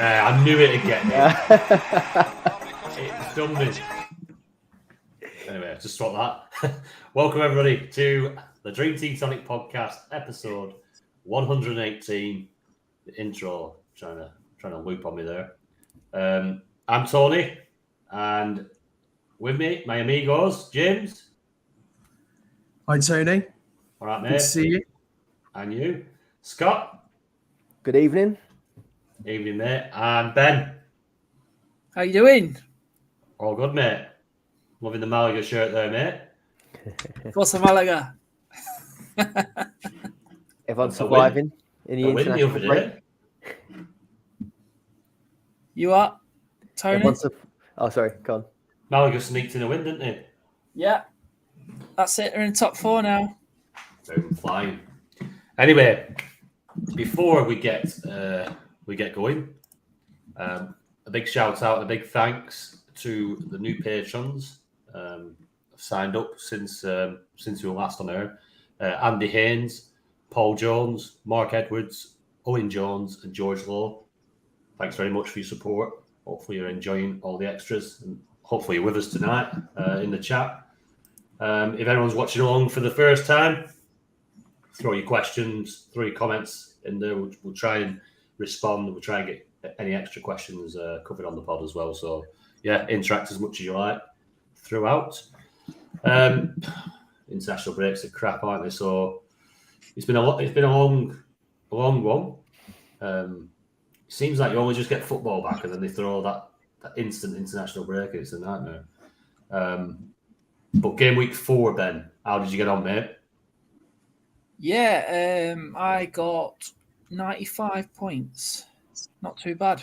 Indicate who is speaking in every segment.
Speaker 1: I knew it again. It's done me. Anyway, just swap that. Welcome everybody to the Dream Team Tonic podcast, episode 118. The intro trying to loop on me there. I'm Tony, and with me, my amigos, James.
Speaker 2: Hi, Tony.
Speaker 1: All right, mate.
Speaker 2: Good to see you.
Speaker 1: And you, Scott.
Speaker 3: Good evening.
Speaker 1: Evening, mate. And Ben.
Speaker 4: How you doing?
Speaker 1: All good, mate. Loving the Malaga shirt there, mate.
Speaker 4: What's the Malaga?
Speaker 3: Everyone's surviving in the international break.
Speaker 4: You are, Tony?
Speaker 3: Oh, sorry, go on.
Speaker 1: Malaga sneaked in a win, didn't they?
Speaker 4: Yeah. That's it. They're in top 4 now.
Speaker 1: Boom, flying. Anyway, before we get going, a big shout out, a big thanks to the new patrons signed up since we were last on air. Andy Haynes, Paul Jones, Mark Edwards, Owen Jones, and George Lowe. Thanks very much for your support. Hopefully you're enjoying all the extras, and hopefully you're with us tonight in the chat. If anyone's watching along for the first time, throw your questions, throw your comments in there. We'll try and respond. We'll try and get any extra questions covered on the pod as well. So, yeah, interact as much as you like throughout. International breaks are crap, aren't they? So it's been a long one. It seems like you always just get football back, and then they throw that instant international break. It's a nightmare. But game week 4, Ben, how did you get on, mate?
Speaker 4: Yeah, I got 95 points. Not too bad.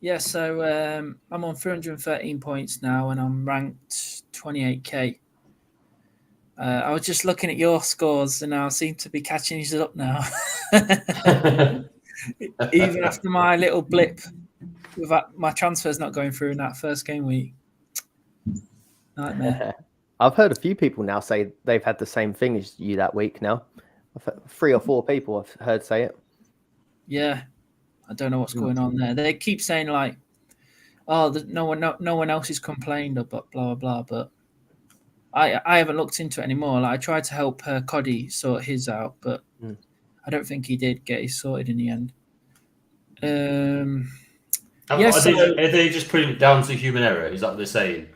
Speaker 4: Yeah, so I'm on 313 points now, and I'm ranked 28k. I was just looking at your scores, and I seem to be catching you up now. Even after my little blip with my transfers not going through in that first game week. Nightmare.
Speaker 3: I've heard a few people now say they've had the same thing as you that week now. 3 or 4 people I've heard say it.
Speaker 4: Yeah, I don't know what's going on there. They keep saying like, "Oh, no one else has complained," or blah blah blah. But I haven't looked into it anymore. Like I tried to help Coddy sort his out, but I don't think he did get his sorted in the end.
Speaker 1: Are they just putting it down to human error? Is that what they're saying?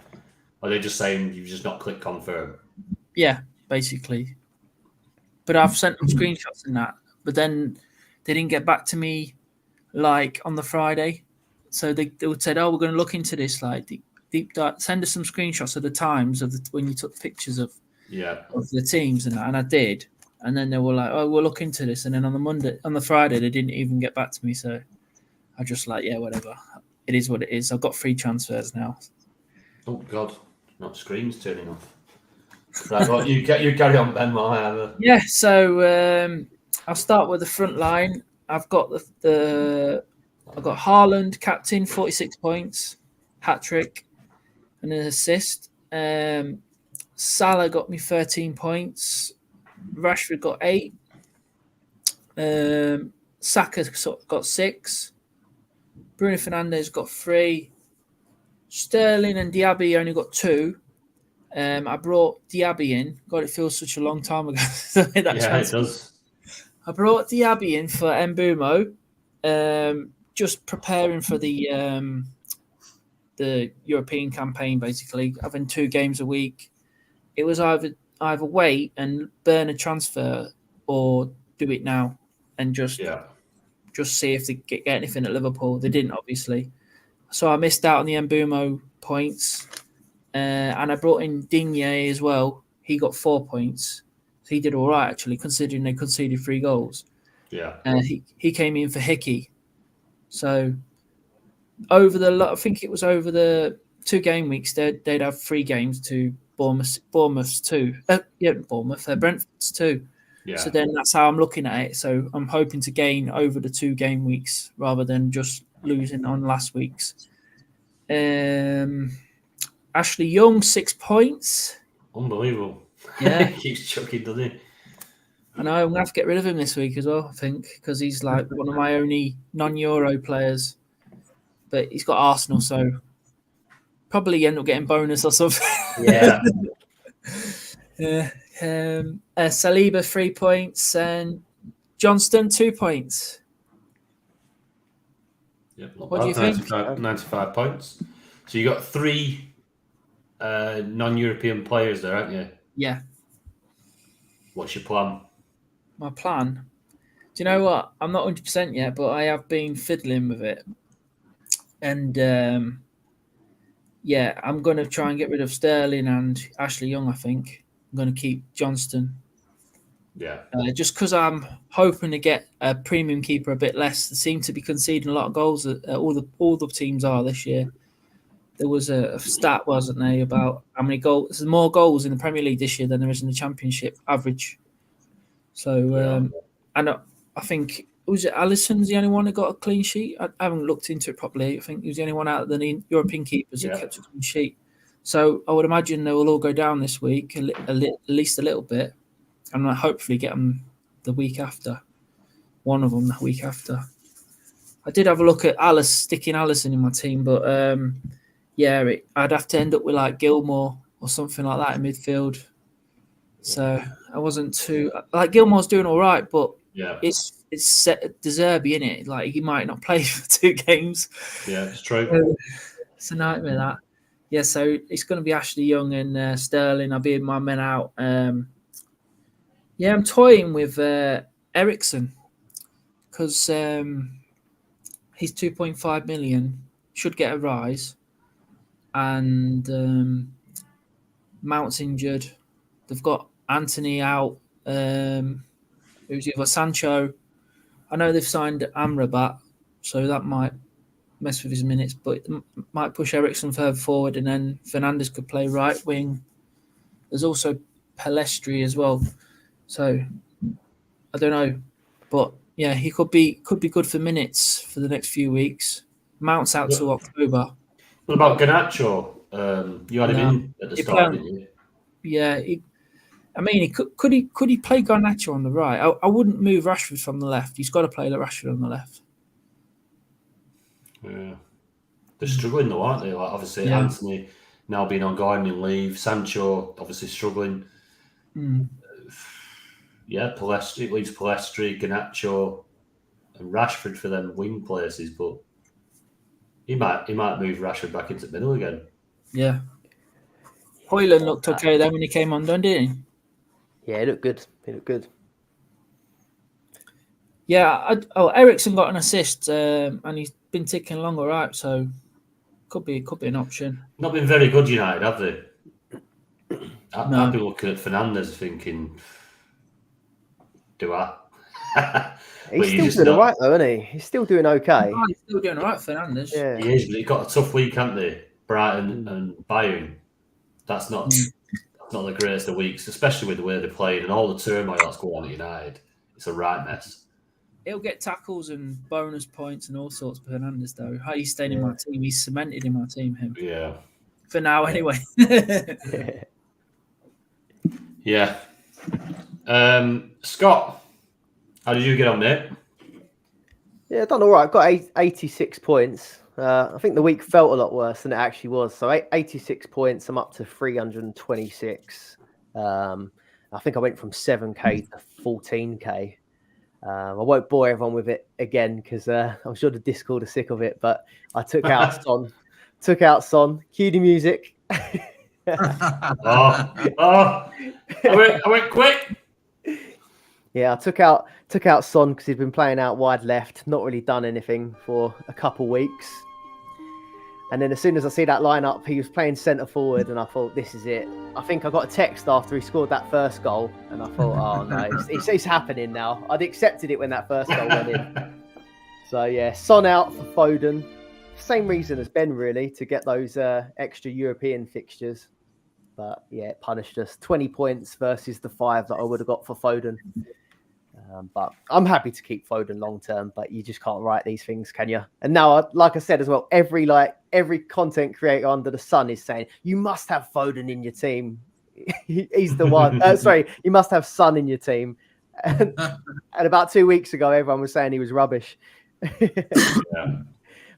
Speaker 1: Or are they just saying you've just not clicked confirm? Yeah,
Speaker 4: basically. But I've sent them screenshots and that. But then they didn't get back to me like on the Friday. So they said, "Oh, we're going to look into this. Like deep dive. Send us some screenshots of the times of when you took pictures of the teams and that." And I did. And then they were like, "Oh, we'll look into this." And then on the Friday, they didn't even get back to me. So I just like, yeah, whatever. It is what it is. I've got 3 transfers now.
Speaker 1: Oh God, not screens turning off. Right, well, you carry on, Ben. While I have a...
Speaker 4: Yeah, so I'll start with the front line. I've got I've got Haaland, captain, 46 points, hat trick, and an assist. Salah got me 13 points. Rashford got 8. Saka got 6. Bruno Fernandes got 3. Sterling and Diaby only got 2. I brought Diaby in. God, it feels such a long time ago.
Speaker 1: It does.
Speaker 4: I brought Diaby in for Mbumo, just preparing for the European campaign, basically, having 2 games a week. It was either wait and burn a transfer or do it now and just see if they get anything at Liverpool. They didn't, obviously. So I missed out on the Mbumo points. And I brought in Digne as well. He got 4 points. So he did all right, actually, considering they conceded 3 goals.
Speaker 1: Yeah.
Speaker 4: He came in for Hickey. So I think it was over the 2 game weeks, they'd have 3 games to Bournemouth's 2. Brentford's 2.
Speaker 1: Yeah.
Speaker 4: So then that's how I'm looking at it. So I'm hoping to gain over the 2 game weeks rather than just losing on last week's. Ashley Young, 6 points.
Speaker 1: Unbelievable.
Speaker 4: Yeah.
Speaker 1: He keeps chucking, doesn't he?
Speaker 4: I know I'm gonna have to get rid of him this week as well. I think because he's like one of my only non-Euro players, but he's got Arsenal, so probably end up getting bonus or something.
Speaker 3: Yeah.
Speaker 4: Yeah. Saliba 3 points and Johnston 2 points.
Speaker 1: Yep,
Speaker 4: What do you think?
Speaker 1: 95 points. So you got 3 non-European players there, haven't you?
Speaker 4: Yeah.
Speaker 1: What's your plan?
Speaker 4: My plan. Do you know what? I'm not 100% yet, but I have been fiddling with it. And I'm going to try and get rid of Sterling and Ashley Young, I think. I'm going to keep Johnston.
Speaker 1: Yeah.
Speaker 4: Just because I'm hoping to get a premium keeper a bit less. They seem to be conceding a lot of goals. All the teams are this year. There was a stat, wasn't there, about how many goals. There's more goals in the Premier League this year than there is in the Championship average. So, I think was it Alisson's the only one that got a clean sheet. I haven't looked into it properly. I think he was the only one out of the European keepers that kept a clean sheet. So I would imagine they will all go down this week, at least a little bit, and hopefully get them the week after. One of them the week after. I did have a look at sticking Alisson in my team, but I'd have to end up with like Gilmore or something like that in midfield. So I wasn't too like Gilmore's doing all right, but it's set De Zerbi in it. Like he might not play for 2 games.
Speaker 1: Yeah, it's true.
Speaker 4: It's a nightmare that. Yeah, so it's going to be Ashley Young and Sterling. I'll be my men out. I'm toying with Ericsson because he's 2.5 million, should get a rise, and Mount's injured. They've got Anthony out. Who's the other? Sancho. I know they've signed Amrabat, so that might mess with his minutes, but it might push Ericsson further forward, and then Fernandes could play right wing. There's also Pelestri as well, so I don't know, but yeah, he could be good for minutes for the next few weeks. Mount's out to October.
Speaker 1: What about Garnacho? You had him in at the start, didn't you?
Speaker 4: Yeah, could he play Garnacho on the right? I wouldn't move Rashford from the left. He's got to play Rashford on the left.
Speaker 1: Yeah, they're struggling though, aren't they? Like obviously Anthony now being on gardening leave, Sancho obviously struggling. Yeah, Pelestri leaves Pelestri, Garnacho, and Rashford for them wing places, but he might move Rashford back into the middle again. Yeah,
Speaker 4: Højlund looked okay then when he came on, didn't he?
Speaker 3: Yeah, he looked good.
Speaker 4: Yeah. Ericsson got an assist, and he's been ticking along all right, so could be an option.
Speaker 1: Not been very good, United, have they? I've been looking at Fernandes thinking, do I?
Speaker 3: He's still doing all right, though, isn't he? He's still doing okay.
Speaker 4: Oh, he's still doing all right, Fernandes.
Speaker 3: Yeah.
Speaker 1: He is, but he's got a tough week, haven't they? Brighton and Bayern. That's not the greatest of weeks, especially with the way they're playing and all the turmoil that's going on at United. It's a right mess.
Speaker 4: He'll get tackles and bonus points and all sorts for Fernandes, though. He's staying in my team. He's cemented in my team, him.
Speaker 1: Yeah.
Speaker 4: For now, anyway.
Speaker 1: Yeah. Scott, how did you get on, mate?
Speaker 3: Yeah, done all right. Got 86 points. I think the week felt a lot worse than it actually was. So 86 points. I'm up to 326. I think I went from 7k to 14k. I won't bore everyone with it again because I'm sure the Discord are sick of it. But I took out Son. Cue the music.
Speaker 1: I went quick.
Speaker 3: Yeah, I took out Son because he'd been playing out wide left, not really done anything for a couple weeks. And then as soon as I see that lineup, he was playing centre forward, and I thought, this is it. I think I got a text after he scored that first goal, and I thought, oh no, it's happening now. I'd accepted it when that first goal went in. So yeah, Son out for Foden. Same reason as Ben, really, to get those extra European fixtures. But yeah, it punished us. 20 points versus the 5 that I would have got for Foden. But I'm happy to keep Foden long term, but you just can't write these things, can you? And now, like I said as well, every content creator under the sun is saying you must have Foden in your team. He's the one. You must have Son in your team. And about 2 weeks ago, everyone was saying he was rubbish.
Speaker 1: Yeah.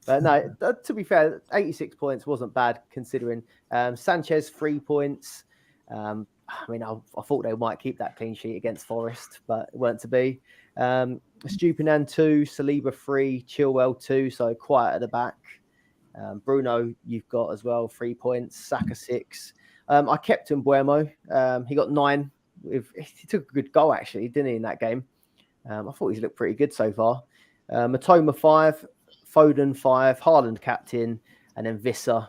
Speaker 3: But no, to be fair, 86 points wasn't bad considering. Sanchez, 3 points. I mean, I thought they might keep that clean sheet against Forest, but it weren't to be. Stupinan 2, Saliba 3, Chilwell 2, so quiet at the back. Bruno, you've got as well, 3 points. Saka 6. I kept Mbuemo. He got 9. He took a good goal, actually, didn't he, in that game? I thought he's looked pretty good so far. Matoma 5, Foden 5, Haaland captain, and then Visser.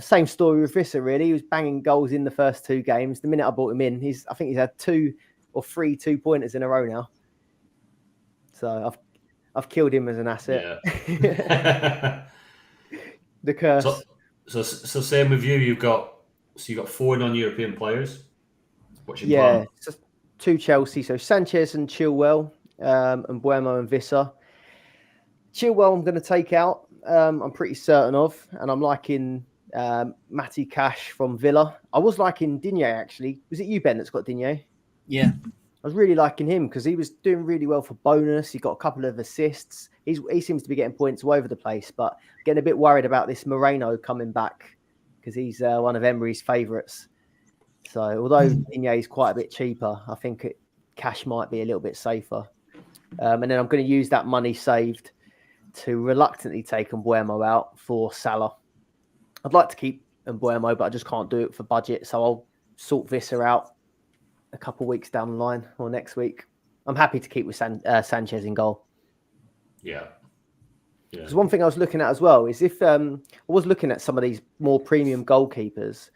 Speaker 3: Same story with Visser, really. He was banging goals in the first 2 games. The minute I brought him in, I think he's had 2 or 3 2-pointers in a row now. So I've killed him as an asset.
Speaker 1: Yeah.
Speaker 3: The curse.
Speaker 1: So same with you. You've got 4 non-European players. What's your plan?
Speaker 3: So 2 Chelsea. So Sanchez and Chilwell, and Mbuemo and Visser. Chilwell, I'm going to take out. I'm pretty certain of, and I'm liking Matty Cash from Villa. I was liking Digne, actually. Was it you, Ben, that's got Digne?
Speaker 4: Yeah.
Speaker 3: I was really liking him because he was doing really well for bonus. He got a couple of assists. He seems to be getting points all over the place, but getting a bit worried about this Moreno coming back because he's one of Emery's favourites. So although Digne is quite a bit cheaper, I think Cash might be a little bit safer. And then I'm going to use that money saved to reluctantly take Mbuemo out for Salah. I'd like to keep Mbuemo, but I just can't do it for budget. So I'll sort Visser out a couple of weeks down the line or next week. I'm happy to keep with Sanchez in goal.
Speaker 1: Yeah.
Speaker 3: Because one thing I was looking at as well is if I was looking at some of these more premium goalkeepers,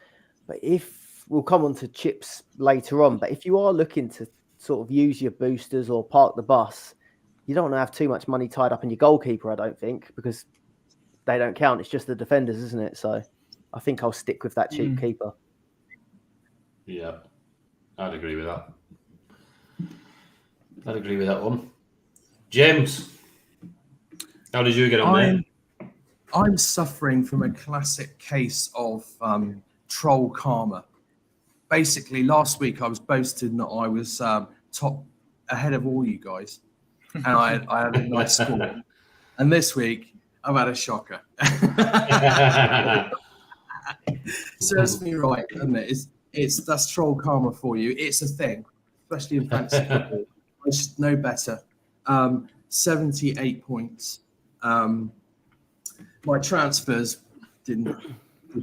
Speaker 3: but if we'll come on to chips later on, but if you are looking to sort of use your boosters or park the bus, you don't want to have too much money tied up in your goalkeeper, I don't think, because they don't count. It's just the defenders, isn't it? So I think I'll stick with that cheap keeper.
Speaker 1: Yeah, I'd agree with that. I'd agree with that one. James, how did you get on, mate?
Speaker 2: I'm suffering from a classic case of troll karma. Basically, last week I was boasting that I was top ahead of all you guys, and I had a nice score. And this week I've had a shocker. Serves me right, doesn't it? That's troll karma for you. It's a thing, especially in fantasy football. I should know better. 78 points. My transfers did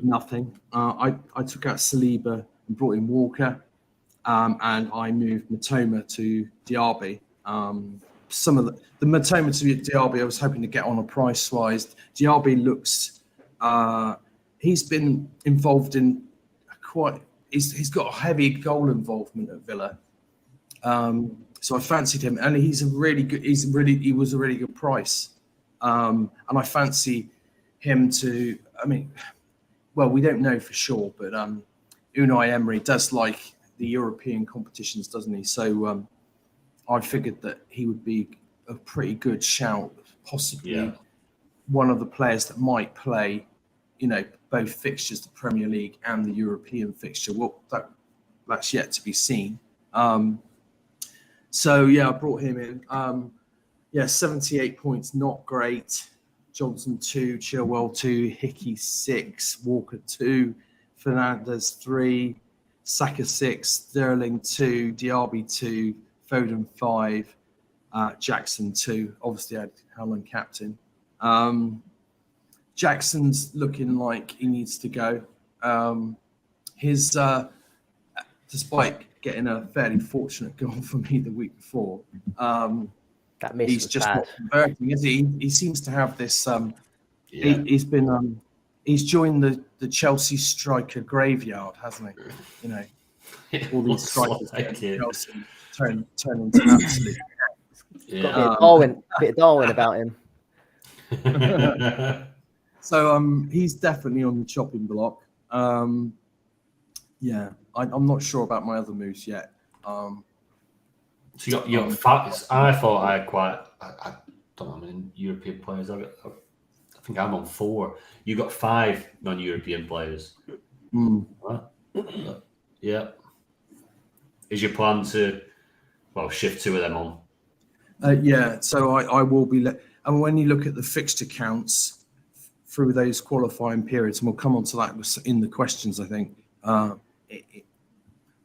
Speaker 2: nothing. I took out Saliba and brought in Walker, and I moved Matoma to Diaby. Some of the Matoma to Diaby, I was hoping to get on a price wise. Diaby looks, he's been involved in he's got a heavy goal involvement at Villa. So I fancied him, and he was a really good price. And I fancy him to, we don't know for sure, but Unai Emery does like the European competitions, doesn't he? So I figured that he would be a pretty good shout, possibly one of the players that might play, both fixtures, the Premier League and the European fixture. Well, that's yet to be seen. I brought him in. 78 points, not great. Johnson 2, Chilwell 2, Hickey 6, Walker 2, Fernandez 3, Saka 6, Sterling 2, Diaby 2, Foden 5, Jackson 2. Obviously, I had Haaland captain. Jackson's looking like he needs to go. Despite getting a fairly fortunate goal for me the week before,
Speaker 3: that miss
Speaker 2: he's
Speaker 3: was
Speaker 2: just
Speaker 3: bad.
Speaker 2: not converting, is he? He seems to have this. He's joined the Chelsea striker graveyard, hasn't he? All these strikers
Speaker 3: like
Speaker 2: Chelsea turn into absolute.
Speaker 3: Got a bit of Darwin about him.
Speaker 2: So he's definitely on the chopping block. I'm not sure about my other moves yet.
Speaker 1: So you got five. I thought I had quite. I don't know how many European players. I think I'm on 4. You got 5 non-European players.
Speaker 2: Mm.
Speaker 1: Huh? Yeah. Is your plan to well, shift 2 of them on.
Speaker 2: Yeah, so I will be. And when you look at the fixture counts through those qualifying periods, and we'll come on to that in the questions, I think. I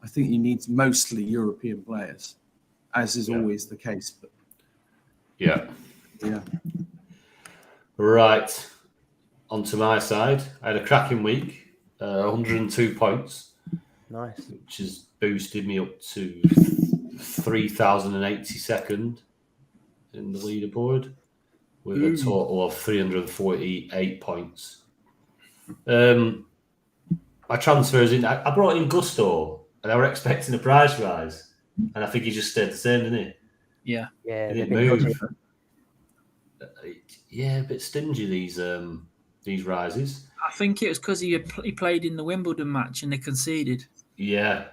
Speaker 2: think you need mostly European players, as is always the case. But
Speaker 1: yeah. Right. Onto my side. I had a cracking week, 102 points.
Speaker 3: Nice.
Speaker 1: Which has boosted me up to 3,082nd in the leaderboard with a total of 348 points. My transfers in, I brought in Gusto and I were expecting a price rise. And I think he just stayed the same, didn't he?
Speaker 4: Yeah.
Speaker 3: Yeah,
Speaker 1: He
Speaker 3: they've
Speaker 1: didn't
Speaker 3: been
Speaker 1: move.
Speaker 3: dodgy.
Speaker 1: Yeah, a bit stingy, these rises.
Speaker 4: I think it was because he played in the Wimbledon match and they conceded.
Speaker 1: Yeah.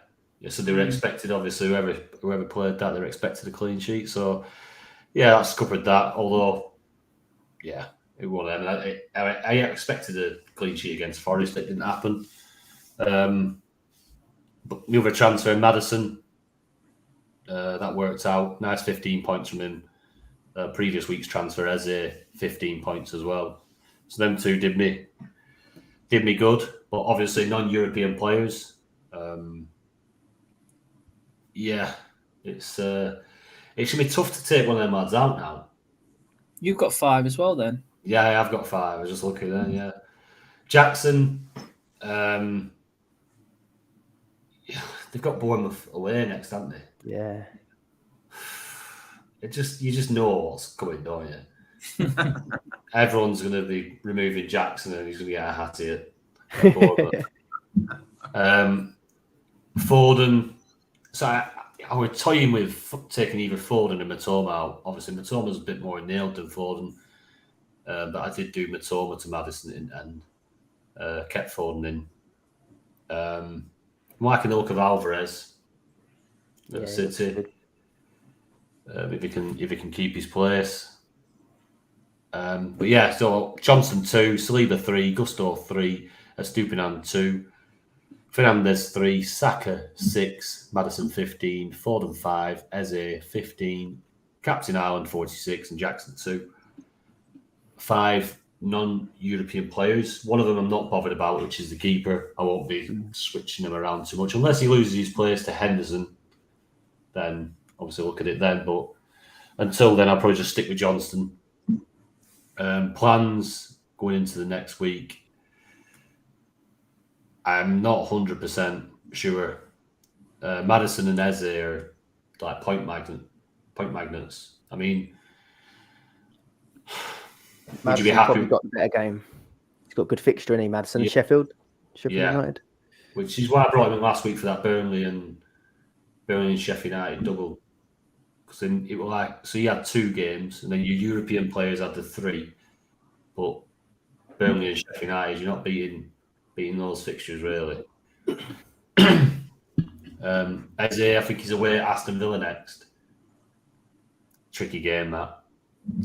Speaker 1: So they were expected, obviously, whoever played that, they were expected a clean sheet. So, yeah, that scuppered that. Although, yeah, it won. I expected a clean sheet against Forest. It didn't happen. But the other transfer, Madison, that worked out. Nice 15 points from him. Previous week's transfer, Eze, 15 points as well. So them two did me good, but obviously non-European players. Yeah, it's going to be tough to take one of them lads out now.
Speaker 4: You've got 5 as well, then.
Speaker 1: Yeah, I've got 5. I was just looking there. Yeah, Jackson. Yeah, they've got Bournemouth away next, haven't they?
Speaker 3: Yeah.
Speaker 1: You just know what's coming, don't you? Everyone's going to be removing Jackson, and he's going to get a hattie at Bournemouth. Foden. So I was toying with taking either Foden or Matoma out. Obviously, Matoma's a bit more nailed than Foden, but I did do Matoma to Maddison and kept Foden in. Liking the look of Alvarez at City. If he can keep his place. But yeah, so Johnson 2, Saliba 3, Gusto 3, Estupiñán 2, Fernandes 3, Saka 6, Maddison 15, Foden 5, Eze 15, Captain Ireland 46, and Jackson 2. 5 non-European players. One of them I'm not bothered about, which is the keeper. I won't be switching him around too much unless he loses his place to Henderson. Then obviously look at it then. But until then, I'll probably just stick with Johnston. Plans going into the next week. I'm not 100% sure. Maddison and Eze are like point magnets. I mean, would you be happy?
Speaker 3: Probably got a better game. He's got good fixture in he, Madison.
Speaker 1: Yeah.
Speaker 3: Sheffield United.
Speaker 1: Which is why I brought him in last week for that Burnley and Sheffield United double. Because then it was like, so you had 2 games, and then your European players had the 3, but Burnley and Sheffield United, you're not beating those fixtures really. Eze, I think he's away at Aston Villa next. Tricky game that.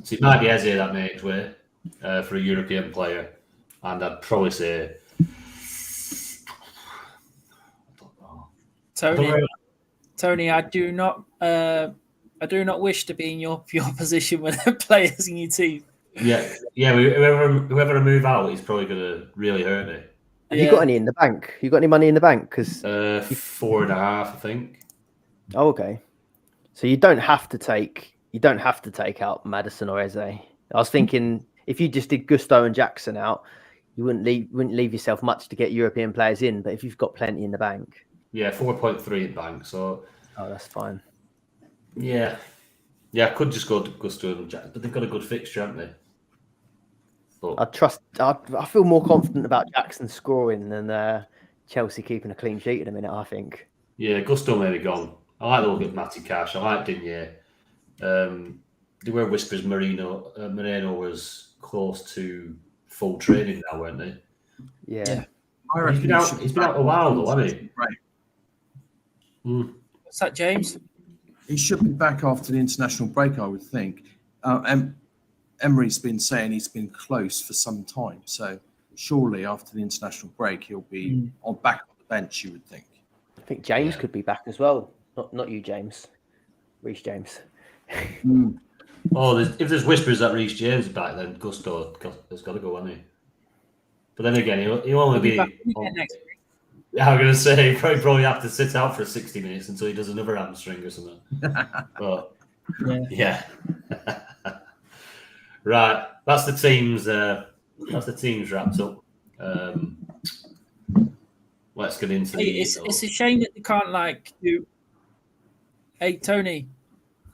Speaker 1: So it might be Eze that makes way for a European player, and I'd probably say,
Speaker 4: Tony, I do not wish to be in your position with the players in your team.
Speaker 1: Yeah. Whoever I move out is probably going to really hurt me.
Speaker 3: Have you got any in the bank? You got any money in the bank? Because
Speaker 1: 4.5, I think.
Speaker 3: Oh, okay. So you don't have to take out Maddison or Eze. I was thinking if you just did Gusto and Jackson out, you wouldn't leave yourself much to get European players in. But if you've got plenty in the bank,
Speaker 1: 4.3 in bank. So
Speaker 3: that's fine.
Speaker 1: Yeah, I could just go to Gusto and Jackson, but they've got a good fixture, haven't they? But
Speaker 3: I feel more confident about Jackson scoring than Chelsea keeping a clean sheet in a minute. I think.
Speaker 1: Yeah, Gusto may be gone. I like the look of Matty Cash. I like Digne. There were whispers Moreno was close to full training now, weren't they?
Speaker 3: Yeah.
Speaker 2: I reckon
Speaker 1: He's been out a while though, hasn't he?
Speaker 2: Right.
Speaker 4: What's that, James?
Speaker 2: He should be back after the international break, I would think. Emery's been saying he's been close for some time, so surely after the international break he'll be back on the bench. You would think.
Speaker 3: I think James could be back as well. Not you, James. Reece James.
Speaker 1: Oh, if there's whispers that Reece James is back, then Gusto has got to go, hasn't he? But then again, he'll only be.
Speaker 4: back next week.
Speaker 1: Yeah, I'm going to say he'll probably have to sit out for 60 minutes until he does another hamstring or something. But yeah. Right, that's the teams. That's the teams wrapped up. Let's get into the.
Speaker 4: It's a shame that they can't do. Hey Tony,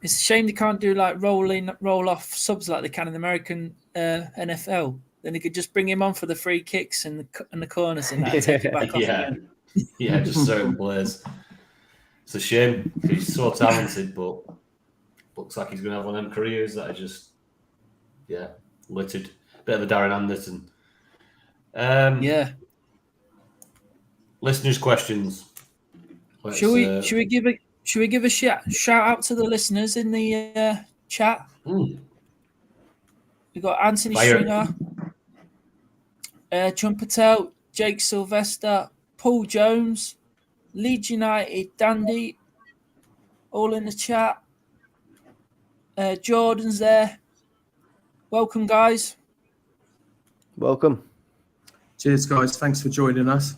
Speaker 4: it's a shame they can't do roll off subs like they can in the American NFL. Then they could just bring him on for the free kicks and the corners and that. Take it back off again.
Speaker 1: Yeah, just certain players. It's a shame. He's so talented, but looks like he's going to have one of them careers that are just, littered. Bit of a Darren Anderson. Listeners' questions.
Speaker 4: Should we give a shout out to the listeners in the chat? We've got Anthony Stringer, John Patel, Jake Sylvester, Paul Jones, Leeds United, Dandy, all in the chat. Jordan's there. Welcome, guys.
Speaker 3: Welcome.
Speaker 2: Cheers, guys. Thanks for joining us.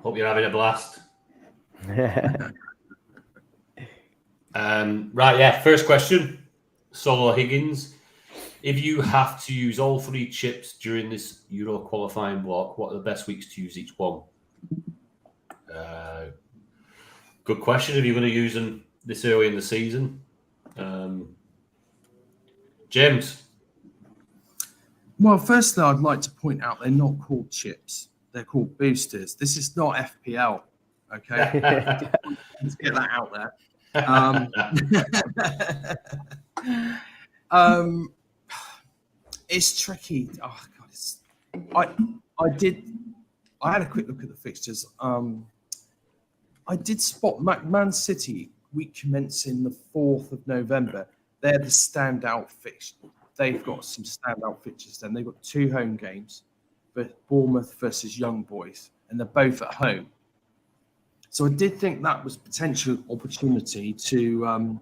Speaker 1: Hope you're having a blast. First question. Solo Higgins. If you have to use all three chips during this Euro qualifying block, what are the best weeks to use each one? Good question. If you're going to use them this early in the season. James?
Speaker 2: Well, firstly, I'd like to point out they're not called chips. They're called boosters. This is not FPL, okay? Let's get that out there. It's tricky. Oh God, I had a quick look at the fixtures. I did spot Man City week commencing the 4th of November. They're the standout fixture. They've got some standout fixtures. Then they've got 2 home games, but Bournemouth versus Young Boys, and they're both at home. So I did think that was potential opportunity to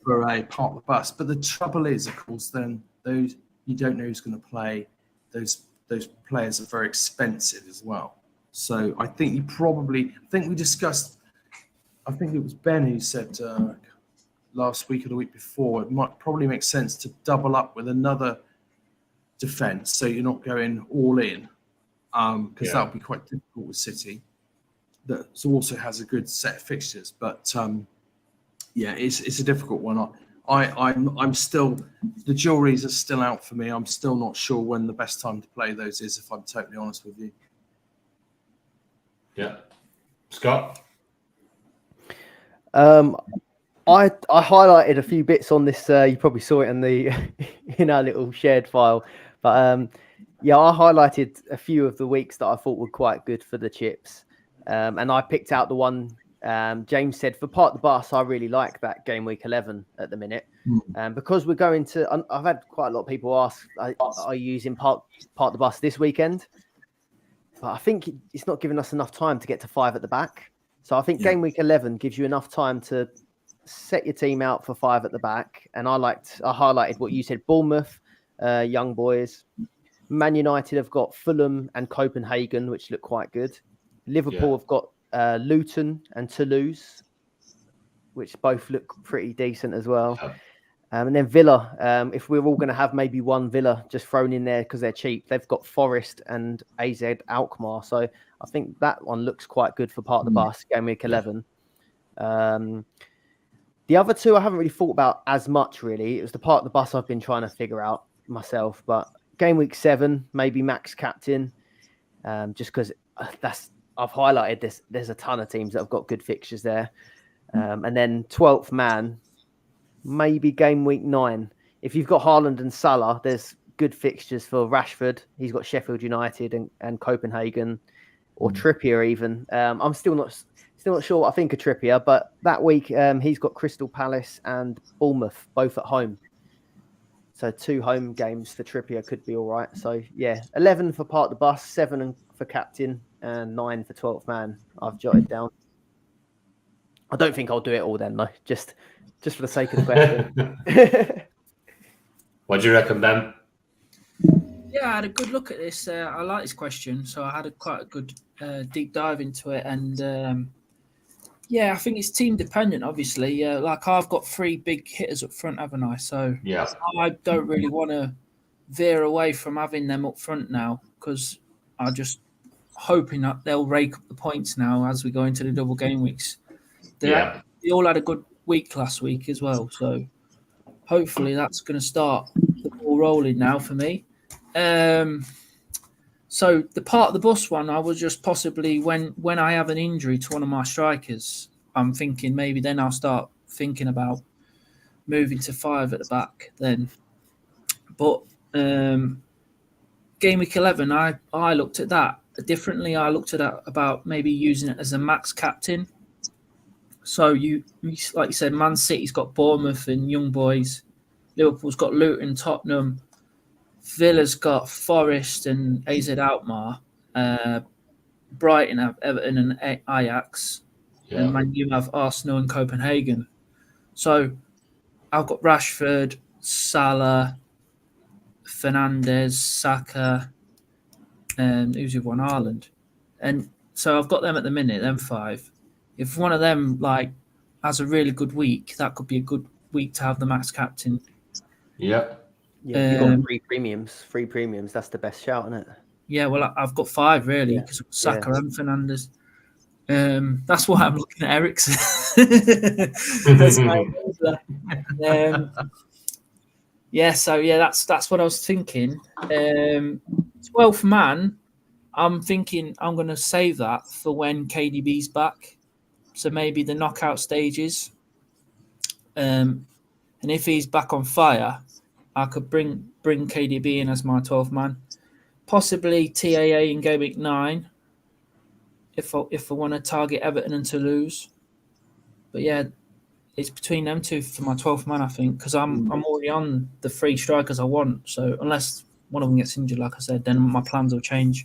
Speaker 2: for a park the bus. But the trouble is, of course, then those you don't know who's going to play. Those players are very expensive as well. So I think we discussed. I think it was Ben who said last week or the week before, it might probably make sense to double up with another defence, so you're not going all in, because that would be quite difficult with City. That also has a good set of fixtures, but it's a difficult one. I'm still, the juries are still out for me. I'm still not sure when the best time to play those is, if I'm totally honest with you.
Speaker 1: Yeah, Scott.
Speaker 3: I highlighted a few bits on this. You probably saw it in our little shared file, but I highlighted a few of the weeks that I thought were quite good for the chips, and I picked out the one James said for Park the Bus. I really like that game week 11 at the minute, because we're going to. I've had quite a lot of people ask, "Are you using Park the Bus this weekend?" But I think it's not giving us enough time to get to 5 at the back. So I think game week 11 gives you enough time to set your team out for 5 at the back. And I highlighted what you said: Bournemouth, Young Boys. Man United have got Fulham and Copenhagen, which look quite good. Liverpool have got Luton and Toulouse, which both look pretty decent as well. And then Villa, if we're all going to have maybe one Villa just thrown in there because they're cheap, they've got Forest and AZ Alkmaar. So I think that one looks quite good for Park the Bus, game week 11. The other two I haven't really thought about as much, really. It was the Park the Bus I've been trying to figure out myself. But game week 7, maybe Max captain, just because I've highlighted this. There's a ton of teams that have got good fixtures there. And then 12th man, maybe game week 9. If you've got Haaland and Salah, there's good fixtures for Rashford. He's got Sheffield United and Copenhagen, or Trippier even. I'm still not sure what I think of Trippier, but that week he's got Crystal Palace and Bournemouth both at home. So 2 home games for Trippier could be all right. So 11 for Park the Bus, 7 for captain, and 9 for 12th man. I've jotted down. I don't think I'll do it all then, though. Just for the sake of the question.
Speaker 1: What do you reckon, Ben?
Speaker 4: Yeah, I had a good look at this. I like this question, so I had quite a good deep dive into it. And yeah, I think it's team dependent, obviously. Like I've got 3 big hitters up front, haven't I? So
Speaker 1: Yeah.
Speaker 4: I don't really want to veer away from having them up front now because I'm just hoping that they'll rake up the points now as we go into the double game weeks. They all had a good week last week as well, so hopefully that's going to start the ball rolling now for me. So the part of the bus one, I was just possibly when I have an injury to one of my strikers, I'm thinking maybe then I'll start thinking about moving to 5 at the back then. But game week 11, I looked at that differently. I looked at that about maybe using it as a max captain. So you like you said, Man City's got Bournemouth and Young Boys. Liverpool's got Luton, Tottenham. Villa's got Forest and AZ Alkmaar. Brighton have Everton and Ajax.
Speaker 1: Yeah.
Speaker 4: And Man U have Arsenal and Copenhagen. So I've got Rashford, Salah, Fernandes, Saka, and who's the one? Ireland. And so I've got them at the minute, them 5. If one of them like has a really good week, that could be a good week to have the max captain.
Speaker 1: Yeah.
Speaker 3: Yeah, you've got 3 premiums. 3 premiums. That's the best shout, isn't it?
Speaker 4: Yeah, well, I've got 5 really because Saka and Fernandes. That's why I'm looking at Eriksen. That's that's what I was thinking. 12th man, I'm thinking I'm going to save that for when KDB's back. So maybe the knockout stages. And if he's back on fire, I could bring KDB in as my 12th man. Possibly TAA in game week 9 if I want to target Everton and Toulouse. But yeah, it's between them 2 for my 12th man, I think, because I'm already on the 3 strikers I want. So unless one of them gets injured, like I said, then my plans will change.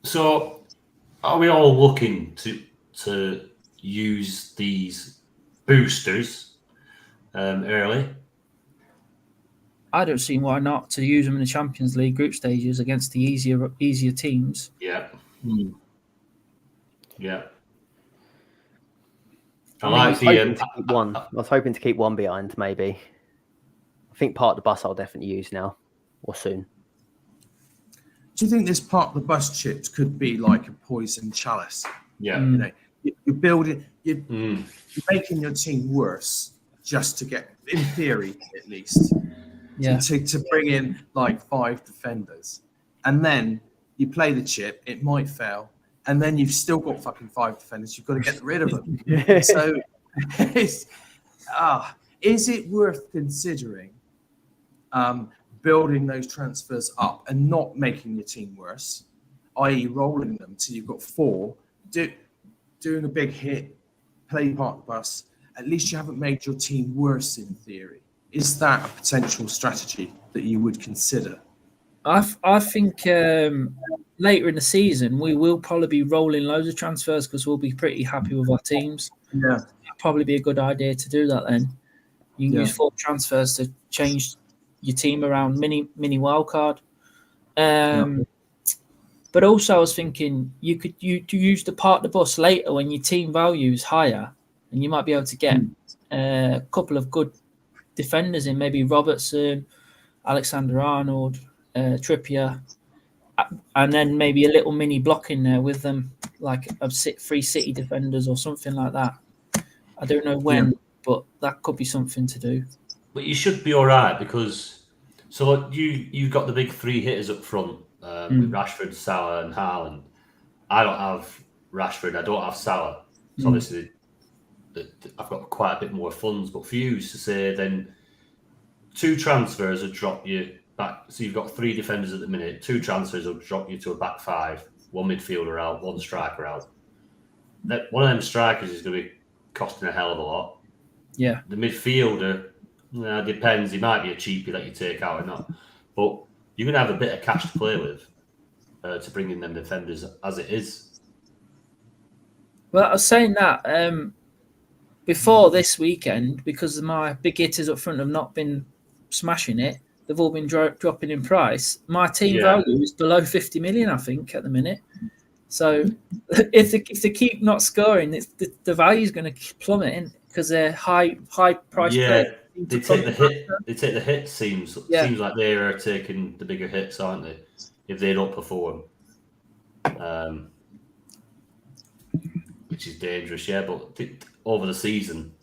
Speaker 1: So are we all looking to use these boosters early?
Speaker 4: I don't see why not to use them in the Champions League group stages against the easier teams.
Speaker 1: Yeah. Yeah. I
Speaker 3: was hoping to keep 1 behind, maybe. I think part of the bus I'll definitely use now or soon.
Speaker 2: Do you think this part of the bus chips could be like a poison chalice?
Speaker 1: Yeah.
Speaker 2: You know, you're building, you're making your team worse just to get, in theory at least, to bring in like 5 defenders. And then you play the chip, it might fail. And then you've still got fucking 5 defenders. You've got to get rid of them. So, is it worth considering building those transfers up and not making your team worse, i.e. rolling them till you've got 4, doing a big hit, play part of the bus, at least you haven't made your team worse in theory. Is that a potential strategy that you would consider?
Speaker 4: I think later in the season, we will probably be rolling loads of transfers because we'll be pretty happy with our teams.
Speaker 2: Yeah.
Speaker 4: It'd probably be a good idea to do that then. You can use 4 transfers to change your team around mini wildcard. But also I was thinking you could use the part of the bus later when your team value is higher and you might be able to get a couple of good defenders in, maybe Robertson, Alexander-Arnold, Trippier, and then maybe a little mini block in there with them, like of 3 City defenders or something like that. I don't know when, but that could be something to do.
Speaker 1: But you should be all right because you've got the big 3 hitters up front with Rashford, Salah, and Haaland. I don't have Rashford. I don't have Salah. So obviously, I've got quite a bit more funds. But for you to say, then 2 transfers would drop you back. So you've got 3 defenders at the minute. 2 transfers will drop you to a back 5. 1 midfielder out, 1 striker out. One of them strikers is going to be costing a hell of a lot.
Speaker 4: Yeah.
Speaker 1: The midfielder, depends. He might be a cheapie that you take out or not. But you're going to have a bit of cash to play with to bring in them defenders as it is.
Speaker 4: Well, I was saying that before this weekend, because my big hitters up front have not been smashing it, they've all been dropping in price. My team value is below 50 million, I think, at the minute. So if they keep not scoring, the value is going to plummet because they're high price players.
Speaker 1: They take the hit. They take the hit. Seems like they are taking the bigger hits, aren't they? If they don't perform, which is dangerous. Yeah, but over the season,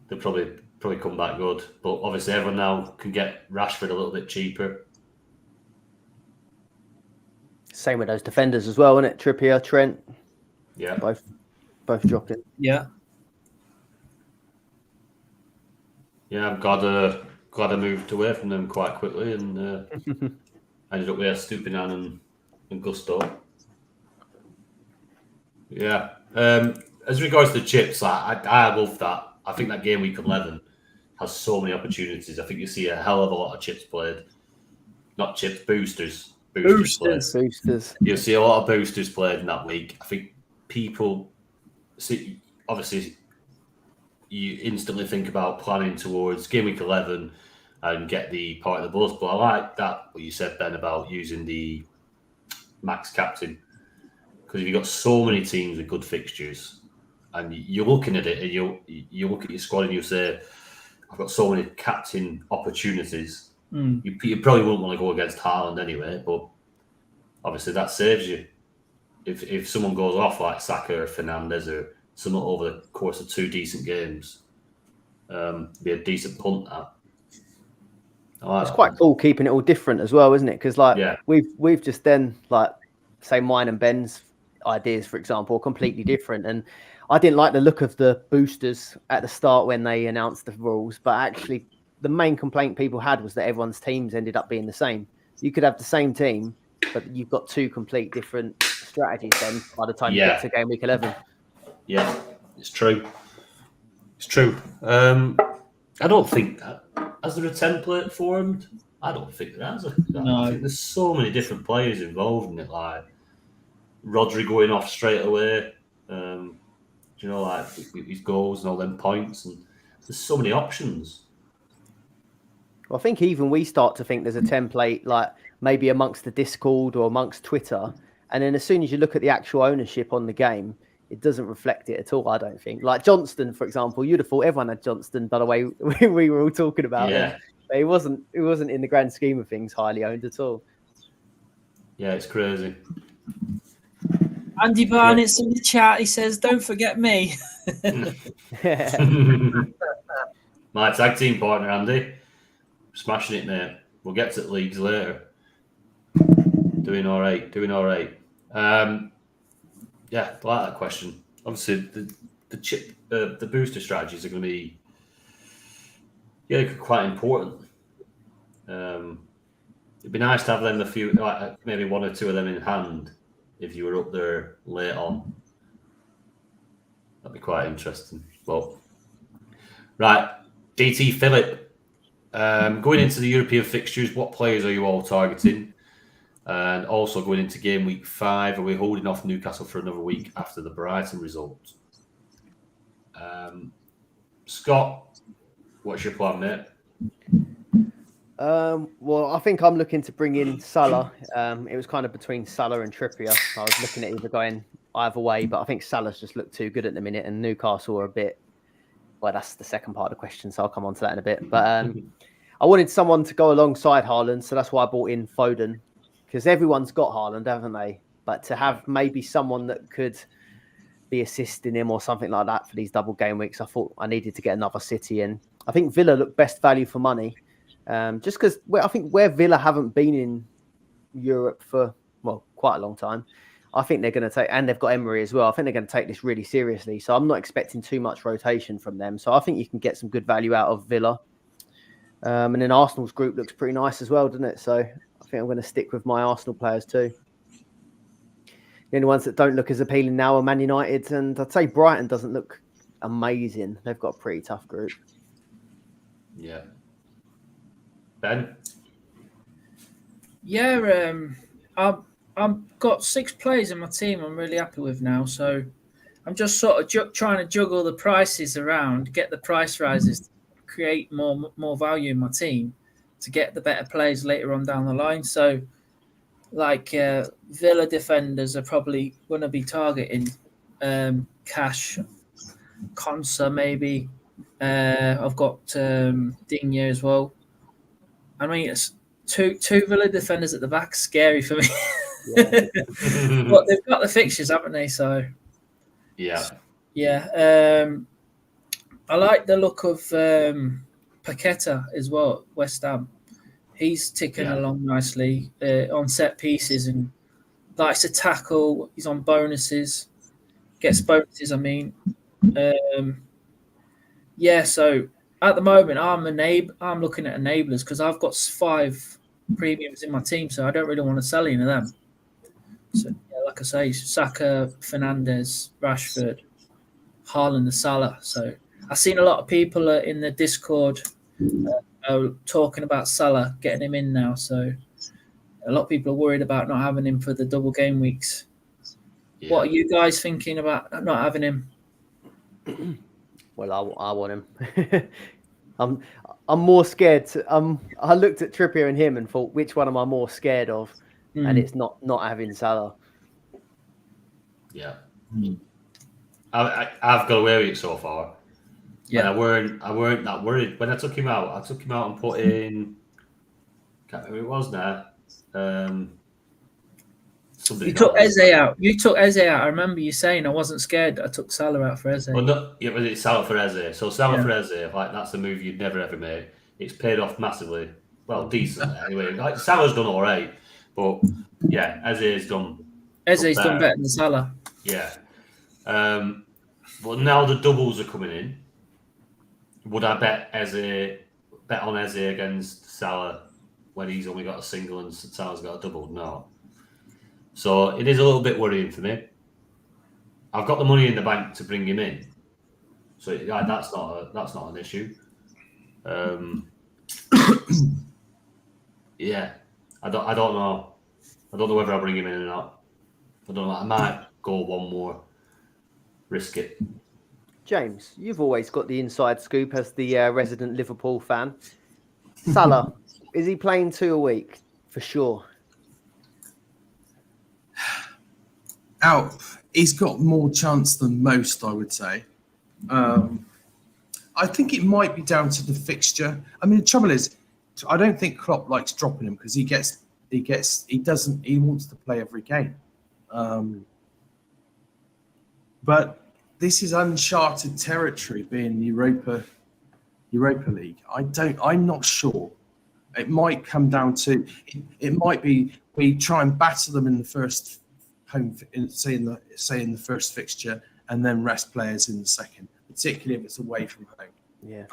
Speaker 1: they'll probably come back good. But obviously, everyone now can get Rashford a little bit cheaper.
Speaker 3: Same with those defenders as well, isn't it? Trippier, Trent.
Speaker 1: Yeah,
Speaker 3: both dropping.
Speaker 4: Yeah.
Speaker 1: Yeah, I'm glad I moved away from them quite quickly and ended up with Stupinan and Gusto. Yeah. As regards to the chips, I love that. I think that game week 11 has so many opportunities. I think you see a hell of a lot of chips played. Not chips, boosters.
Speaker 3: Boosters.
Speaker 1: You'll see a lot of boosters played in that week. I think people see, obviously, you instantly think about planning towards game week 11 and get the part of the buzz. But I like that, what you said, Ben, about using the max captain. Because if you've got so many teams with good fixtures and you're looking at it and you look at your squad and you say, I've got so many captain opportunities. You probably wouldn't want to go against Haaland anyway, but obviously that saves you. If someone goes off like Saka or Fernandes or someone over the course of 2 decent games, be a decent punt that.
Speaker 3: It's quite cool keeping it all different as well, isn't it? Because we've just then say mine and Ben's ideas, for example, are completely different. And I didn't like the look of the boosters at the start when they announced the rules, but actually the main complaint people had was that everyone's teams ended up being the same. You could have the same team, but you've got 2 complete different strategies then by the time you get to game week 11.
Speaker 1: Yeah, it's true. It's true. I don't think that. Has there a template formed? I don't think there has.
Speaker 4: No.
Speaker 1: I think there's so many different players involved in it, like Rodri going off straight away, like his goals and all them points, and there's so many options.
Speaker 3: Well, I think even we start to think there's a template, like maybe amongst the Discord or amongst Twitter, and then as soon as you look at the actual ownership on the game, it doesn't reflect it at all, I don't think. Like Johnston, for example, you'd have thought everyone had Johnston, by the way we were all talking about him. But it wasn't in the grand scheme of things highly owned at all.
Speaker 1: Yeah, it's crazy.
Speaker 4: Andy Barnett's in the chat. He says, "Don't forget me."
Speaker 1: My tag team partner, Andy. Smashing it, mate. We'll get to the leagues later. Doing all right. Yeah, I like that question. Obviously, the booster strategies are going to be quite important. It'd be nice to have them maybe 1 or 2 of them in hand if you were up there late on. That'd be quite interesting. Well, right, DT Philip. Going into the European fixtures, what players are you all targeting? And also going into game week 5, are we holding off Newcastle for another week after the Brighton result? Scott, what's your plan, mate?
Speaker 3: Well, I think I'm looking to bring in Salah. It was kind of between Salah and Trippier. I was looking at either going either way, but I think Salah's just looked too good at the minute, and Newcastle are a bit. Well, that's the second part of the question, so I'll come on to that in a bit. But I wanted someone to go alongside Haaland, so that's why I brought in Foden, because everyone's got Haaland, haven't they? But to have maybe someone that could be assisting him or something like that for these double game weeks, I thought I needed to get another City in. I think Villa look best value for money, just because I think where Villa haven't been in Europe for, quite a long time, I think they're going to take, and they've got Emery as well, I think they're going to take this really seriously. So I'm not expecting too much rotation from them. So I think you can get some good value out of Villa. And then Arsenal's group looks pretty nice as well, doesn't it? So I think I'm going to stick with my Arsenal players too. The only ones that don't look as appealing now are Man United, and I'd say Brighton doesn't look amazing. They've got a pretty tough group.
Speaker 1: Yeah. Ben?
Speaker 4: Yeah, I've got 6 players in my team I'm really happy with now. So I'm just sort of trying to juggle the prices around, get the price rises, create more value in my team to get the better players later on down the line. So, like Villa defenders are probably going to be targeting Cash, Consa maybe. I've got Digne as well. I mean, it's two Villa defenders at the back, scary for me.
Speaker 3: Yeah.
Speaker 4: But they've got the fixtures, haven't they? So
Speaker 1: Yeah.
Speaker 4: I like the look of Paqueta as well, West Ham. He's ticking along nicely on set pieces and likes to tackle. He's on bonuses, gets bonuses. I mean, So at the moment, I'm looking at enablers because I've got 5 premiums in my team, so I don't really want to sell any of them. So like I say, Saka, Fernandes, Rashford, Haaland, and Salah. So I've seen a lot of people in the Discord talking about Salah, getting him in now. So a lot of people are worried about not having him for the double game weeks. Yeah. What are you guys thinking about not having him?
Speaker 3: Well, I want him. I'm more scared. I looked at Trippier and him and thought, which one am I more scared of? And it's not having Salah.
Speaker 1: Yeah. I've got away with it so far. Yeah. And I weren't that worried. When I took him out and put in, can't remember who it was now.
Speaker 4: You took Eze out. I remember you saying I wasn't scared. I took Salah out for Eze.
Speaker 1: Well, no, yeah, but it's Salah for Eze. So Salah for Eze, like that's a move you'd never ever make. It's paid off massively. Well, decently anyway. Like Salah's done all right, but yeah, Eze's done.
Speaker 4: Eze's done better than Salah.
Speaker 1: Yeah. But now the doubles are coming in. Would I bet on Eze against Salah when he's only got a single and Salah's got a double? No. So it is a little bit worrying for me. I've got the money in the bank to bring him in, so that's not an issue. Yeah, I don't know. I don't know whether I'll bring him in or not. I don't know. I might go one more, risk it.
Speaker 3: James, you've always got the inside scoop as the resident Liverpool fan. Salah, is he playing 2 a week for sure?
Speaker 2: He's got more chance than most, I would say. I think it might be down to the fixture. I mean, the trouble is, I don't think Klopp likes dropping him because he wants to play every game. But this is uncharted territory, being Europa League. I'm not sure. It might come down to it might be we try and batter them in the first home, in the first fixture, and then rest players in the second, particularly if it's away from home.
Speaker 3: Yeah.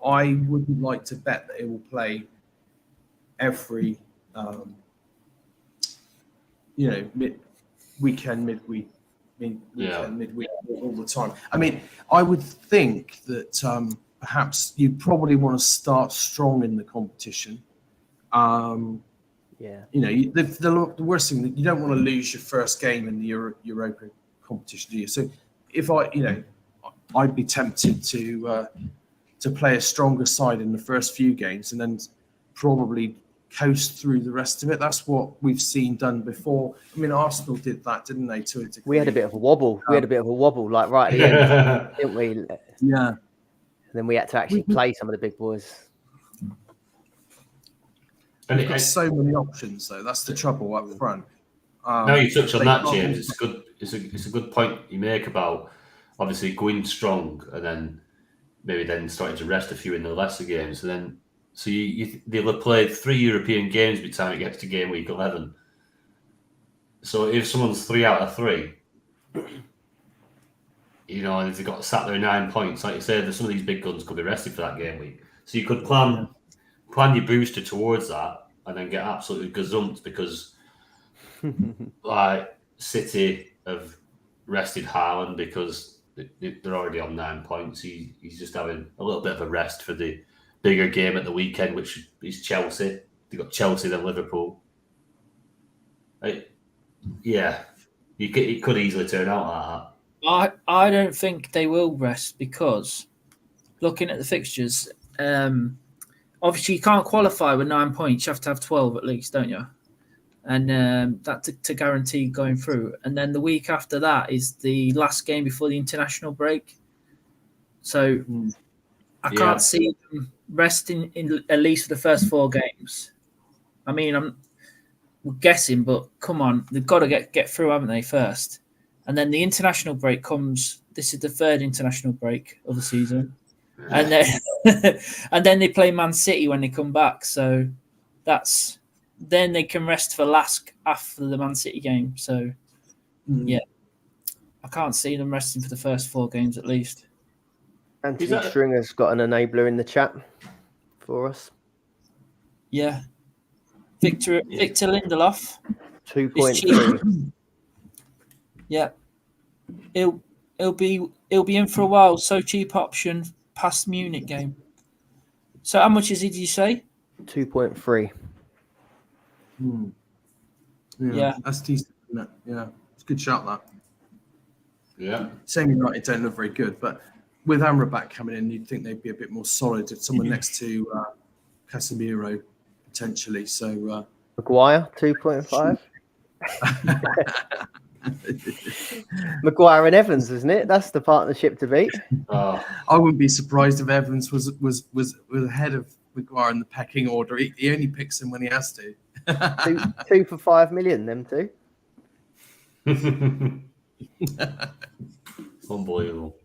Speaker 2: I wouldn't like to bet that it will play every midweek, all the time. I mean, I would think that perhaps you probably want to start strong in the competition.
Speaker 3: Yeah.
Speaker 2: The worst thing that you don't want to lose your first game in the Europa competition, do you? So if I'd be tempted to play a stronger side in the first few games and then probably coast through the rest of it. That's what we've seen done before. I mean, Arsenal did that, didn't they? To a degree.
Speaker 3: We had a bit of a wobble. Like right at the end, didn't we?
Speaker 2: Yeah.
Speaker 3: And then we had to actually play some of the big boys.
Speaker 2: And we've got so many options, though. That's the trouble up front.
Speaker 1: Now you touch on that, James. It's good. It's a good point you make about obviously going strong and then maybe starting to rest a few in the lesser games, and then so they'll have played 3 European games by the time it gets to game week 11. So if someone's 3 out of 3, and if they've got sat there 9 points, like you said, some of these big guns could be rested for that game week. So you could plan your booster towards that and then get absolutely gazumped because like City have rested Haaland because they're already on 9 points. He's just having a little bit of a rest for the bigger game at the weekend, which is Chelsea. They've got Chelsea then Liverpool. It could easily turn out like that.
Speaker 4: I don't think they will rest because looking at the fixtures, obviously you can't qualify with 9 points. You have to have 12 at least, don't you? And that to guarantee going through. And then the week after that is the last game before the international break. So I can't see them resting in at least for the first 4 games. I mean, I'm guessing, but come on, they've got to get through, haven't they, first? And then the international break comes. This is the 3rd international break of the season. And then and then they play Man City when they come back. So then they can rest for last after the Man City game. So yeah, I can't see them resting for the first 4 games at least.
Speaker 3: Anthony Stringer's got an enabler in the chat for us.
Speaker 4: Yeah. Victor Lindelof.
Speaker 3: 2.3.
Speaker 4: Yeah. He'll be in for a while. So cheap option past Munich game. So how much is he, did you say?
Speaker 3: 2.3.
Speaker 2: Yeah, that's decent, isn't it? Yeah, it's a good shout, that.
Speaker 1: Yeah.
Speaker 2: Same United don't look very good, but with Amrabat coming in, you'd think they'd be a bit more solid. It's someone next to Casemiro, potentially. So
Speaker 3: Maguire, 2.5. Maguire and Evans, isn't it? That's the partnership to beat.
Speaker 2: I wouldn't be surprised if Evans was ahead of Maguire in the pecking order. He only picks him when he has to.
Speaker 3: two for 5 million, them two.
Speaker 1: Unbelievable.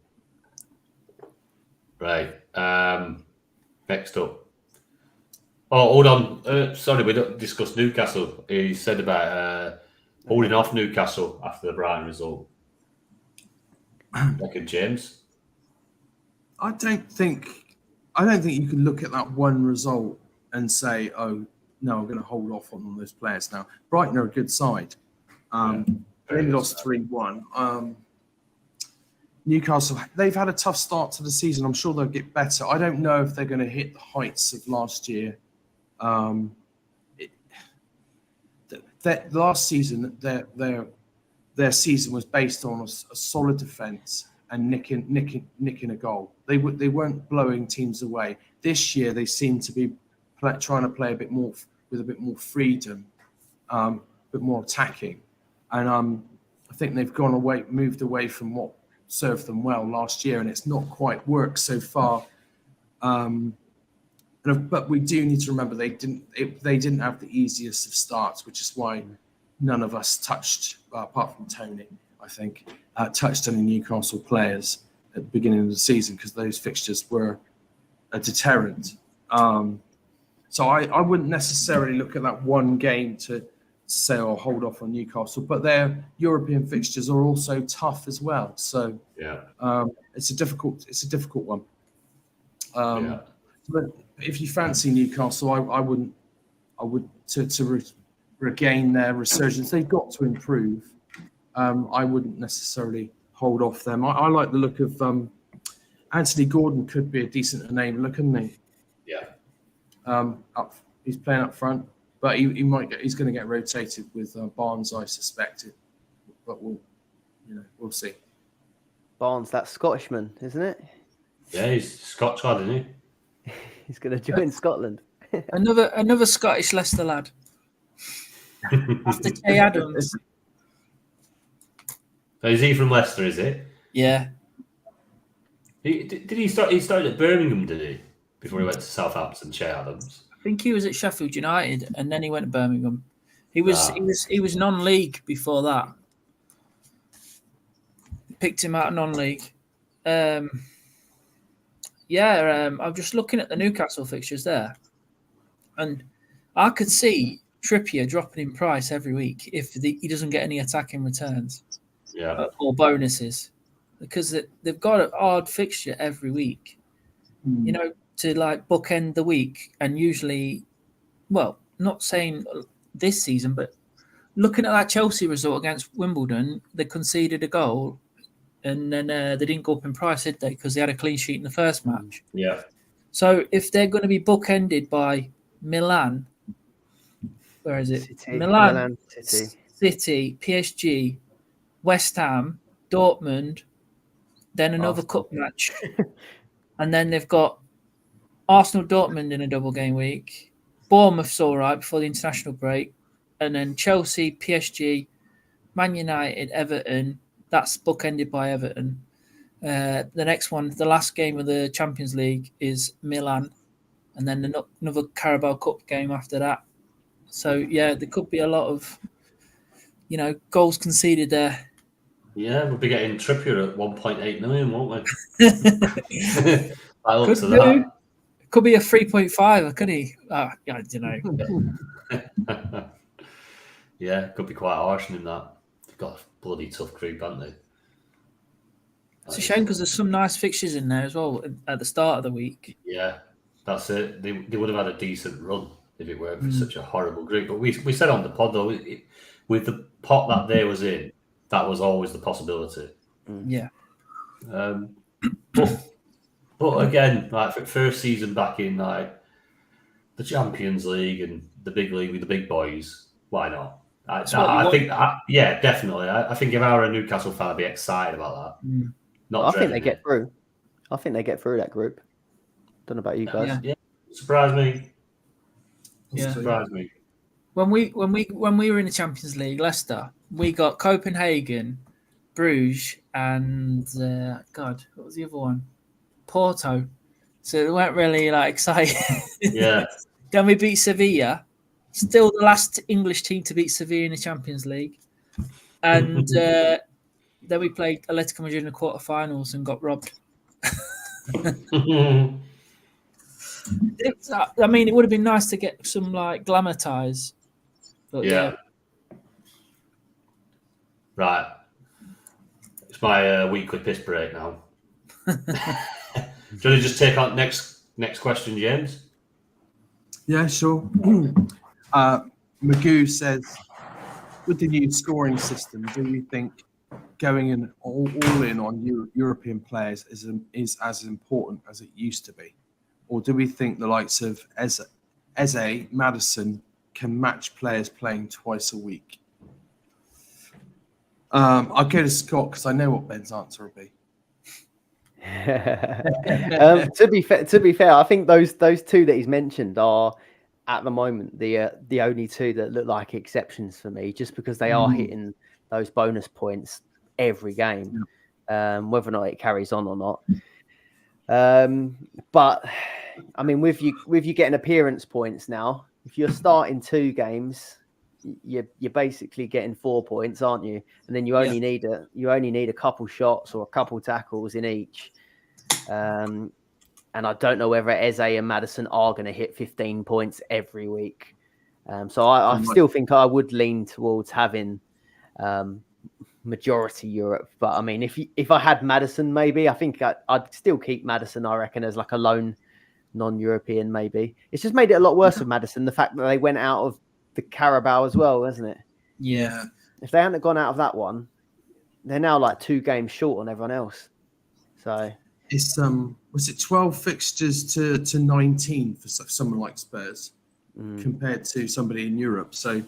Speaker 1: Right. Next up. Oh, hold on. Sorry, we don't discuss Newcastle. He said about holding off Newcastle after the Brighton result. Like James.
Speaker 2: I don't think you can look at that one result and say, "Oh no, I'm going to hold off on those players now." Brighton are a good side. They only lost 3-1. Newcastle, they've had a tough start to the season. I'm sure they'll get better. I don't know if they're going to hit the heights of last year. Last season, their season was based on a solid defence and nicking a goal. They weren't blowing teams away. This year, they seem to be trying to play a bit more with a bit more freedom, a bit more attacking, and I think they've moved away from what served them well last year, and it's not quite worked so far. But we do need to remember they didn't have the easiest of starts, which is why none of us touched, apart from Tony, I think, touched any Newcastle players at the beginning of the season because those fixtures were a deterrent. So I wouldn't necessarily look at that one game to say, "Oh, hold off on Newcastle," but their European fixtures are also tough as well. So it's a difficult one. But if you fancy Newcastle, I would to regain their resurgence. They've got to improve. I wouldn't necessarily hold off them. I like the look of Anthony Gordon. Could be a decent name, couldn't he?
Speaker 1: Yeah.
Speaker 2: He's playing up front, but he's going to get rotated with Barnes, I suspected. But we'll see.
Speaker 3: Barnes, that Scottishman, isn't it?
Speaker 1: Yeah, he's Scotch lad, isn't he?
Speaker 3: He's going to join Scotland.
Speaker 4: Another Scottish Leicester lad. After Jay Adams.
Speaker 1: So is he from Leicester, is it?
Speaker 4: Yeah.
Speaker 1: Did he start? He started at Birmingham, did he? Before he went to Southampton, Jay Adams.
Speaker 4: I think he was at Sheffield United, and then he went to Birmingham. He was non-league before that. Picked him out of non-league. I'm just looking at the Newcastle fixtures there, and I could see Trippier dropping in price every week if he doesn't get any attacking returns, or bonuses, because they've got an odd fixture every week. To like bookend the week, and usually, well, not saying this season, but looking at that Chelsea result against Wimbledon, they conceded a goal, and then they didn't go up in price, did they? Because they had a clean sheet in the first match.
Speaker 1: Yeah.
Speaker 4: So if they're going to be bookended by Milan, where is it?
Speaker 3: Milan,
Speaker 4: City, PSG, West Ham, Dortmund, then another cup match, and then they've got Arsenal Dortmund in a double game week. Bournemouth's all right before the international break, and then Chelsea, PSG, Man United, Everton. That's bookended by Everton. The next one, the last game of the Champions League, is Milan, and then another Carabao Cup game after that. So yeah, there could be a lot of, goals conceded there.
Speaker 1: Yeah, we'll be getting Trippier at 1.8 million, won't we? By the looks of that.
Speaker 4: Could be a 3.5, could he? I don't know.
Speaker 1: Yeah, could be quite harsh in that. They've got a bloody tough group, haven't they?
Speaker 4: It's a shame because there's some nice fixtures in there as well at the start of the week.
Speaker 1: Yeah, that's it. They would have had a decent run if it weren't for such a horrible group. But we said on the pod, though, with the pot that they was in, that was always the possibility.
Speaker 4: Yeah.
Speaker 1: But again, like for first season back in like the Champions League and the big league with the big boys, why not? I think definitely. I think if I were a Newcastle fan, I'd be excited about that.
Speaker 3: I think they get through. I think they get through that group. Don't know about you guys.
Speaker 1: Yeah. Surprise me.
Speaker 4: Yeah.
Speaker 1: Surprise me.
Speaker 4: When we were in the Champions League, Leicester, we got Copenhagen, Bruges, and what was the other one? Porto. So they weren't really excited.
Speaker 1: Yeah.
Speaker 4: Then we beat Sevilla. Still the last English team to beat Sevilla in the Champions League. And then we played Atletico Madrid in the quarterfinals and got robbed. It would have been nice to get some glamour ties. But yeah.
Speaker 1: Right. It's my weekly piss break now. Do you want to just take on next question, James?
Speaker 2: Yeah, sure. Magoo says, with the new scoring system, do you think going in all in on European players is as important as it used to be? Or do we think the likes of Eze, Maddison can match players playing twice a week? I'll go to Scott because I know what Ben's answer will be.
Speaker 3: To be fair, I think those two that he's mentioned are at the moment the only two that look like exceptions for me, just because they are hitting those bonus points every game, whether or not it carries on or not. But I mean, with you getting appearance points now, if you're starting 2 games, you're basically getting 4 points, aren't you? And then you only need a couple shots or a couple tackles in each. And I don't know whether Eze and Maddison are going to hit 15 points every week. So I still think I would lean towards having majority Europe. But I mean, if I had Maddison, maybe I think I'd still keep Maddison, I reckon, as like a lone non-European maybe. It's just made it a lot worse with Maddison, the fact that they went out of the Carabao as well, isn't it?
Speaker 4: Yeah.
Speaker 3: If they hadn't gone out of that one, they're now 2 games short on everyone else. So
Speaker 2: it's was it 12 fixtures to 19 for someone like Spurs compared to somebody in Europe? So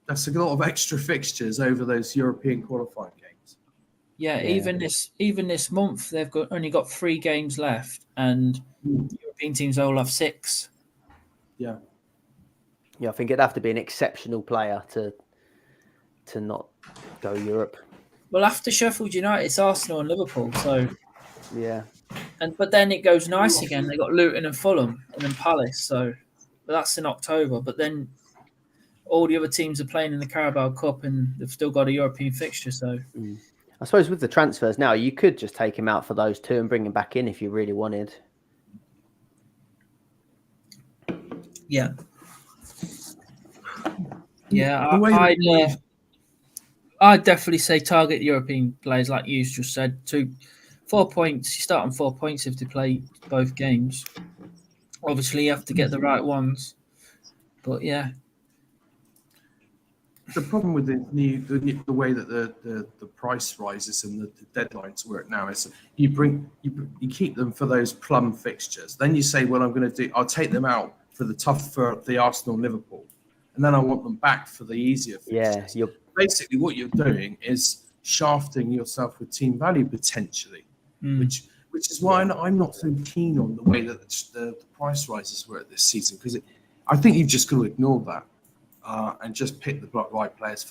Speaker 2: that's a lot of extra fixtures over those European qualifying games.
Speaker 4: Yeah. Even this month they've only got 3 games left, and European teams all have 6.
Speaker 2: Yeah.
Speaker 3: Yeah, I think it'd have to be an exceptional player to not go Europe.
Speaker 4: Well, after Sheffield United, it's Arsenal and Liverpool. So
Speaker 3: yeah,
Speaker 4: but then it goes nice again. They got Luton and Fulham, and then Palace. So, but that's in October. But then all the other teams are playing in the Carabao Cup, and they've still got a European fixture. So,
Speaker 3: I suppose with the transfers now, you could just take him out for those 2 and bring him back in if you really wanted.
Speaker 4: Yeah. Yeah, I'd definitely say target European players like you just said. 4 points. You start on 4 points if they play both games. Obviously, you have to get the right ones. But yeah,
Speaker 2: the problem with the way that the price rises and the deadlines work now is you keep them for those plum fixtures. Then you say, well, I'll take them out for the Arsenal Liverpool, and then I want them back for the easier fixtures.
Speaker 3: Yeah,
Speaker 2: basically what you're doing is shafting yourself with team value potentially, which is why I'm not so keen on the way that the price rises were this season, because I think you've just got to ignore that and just pick the right players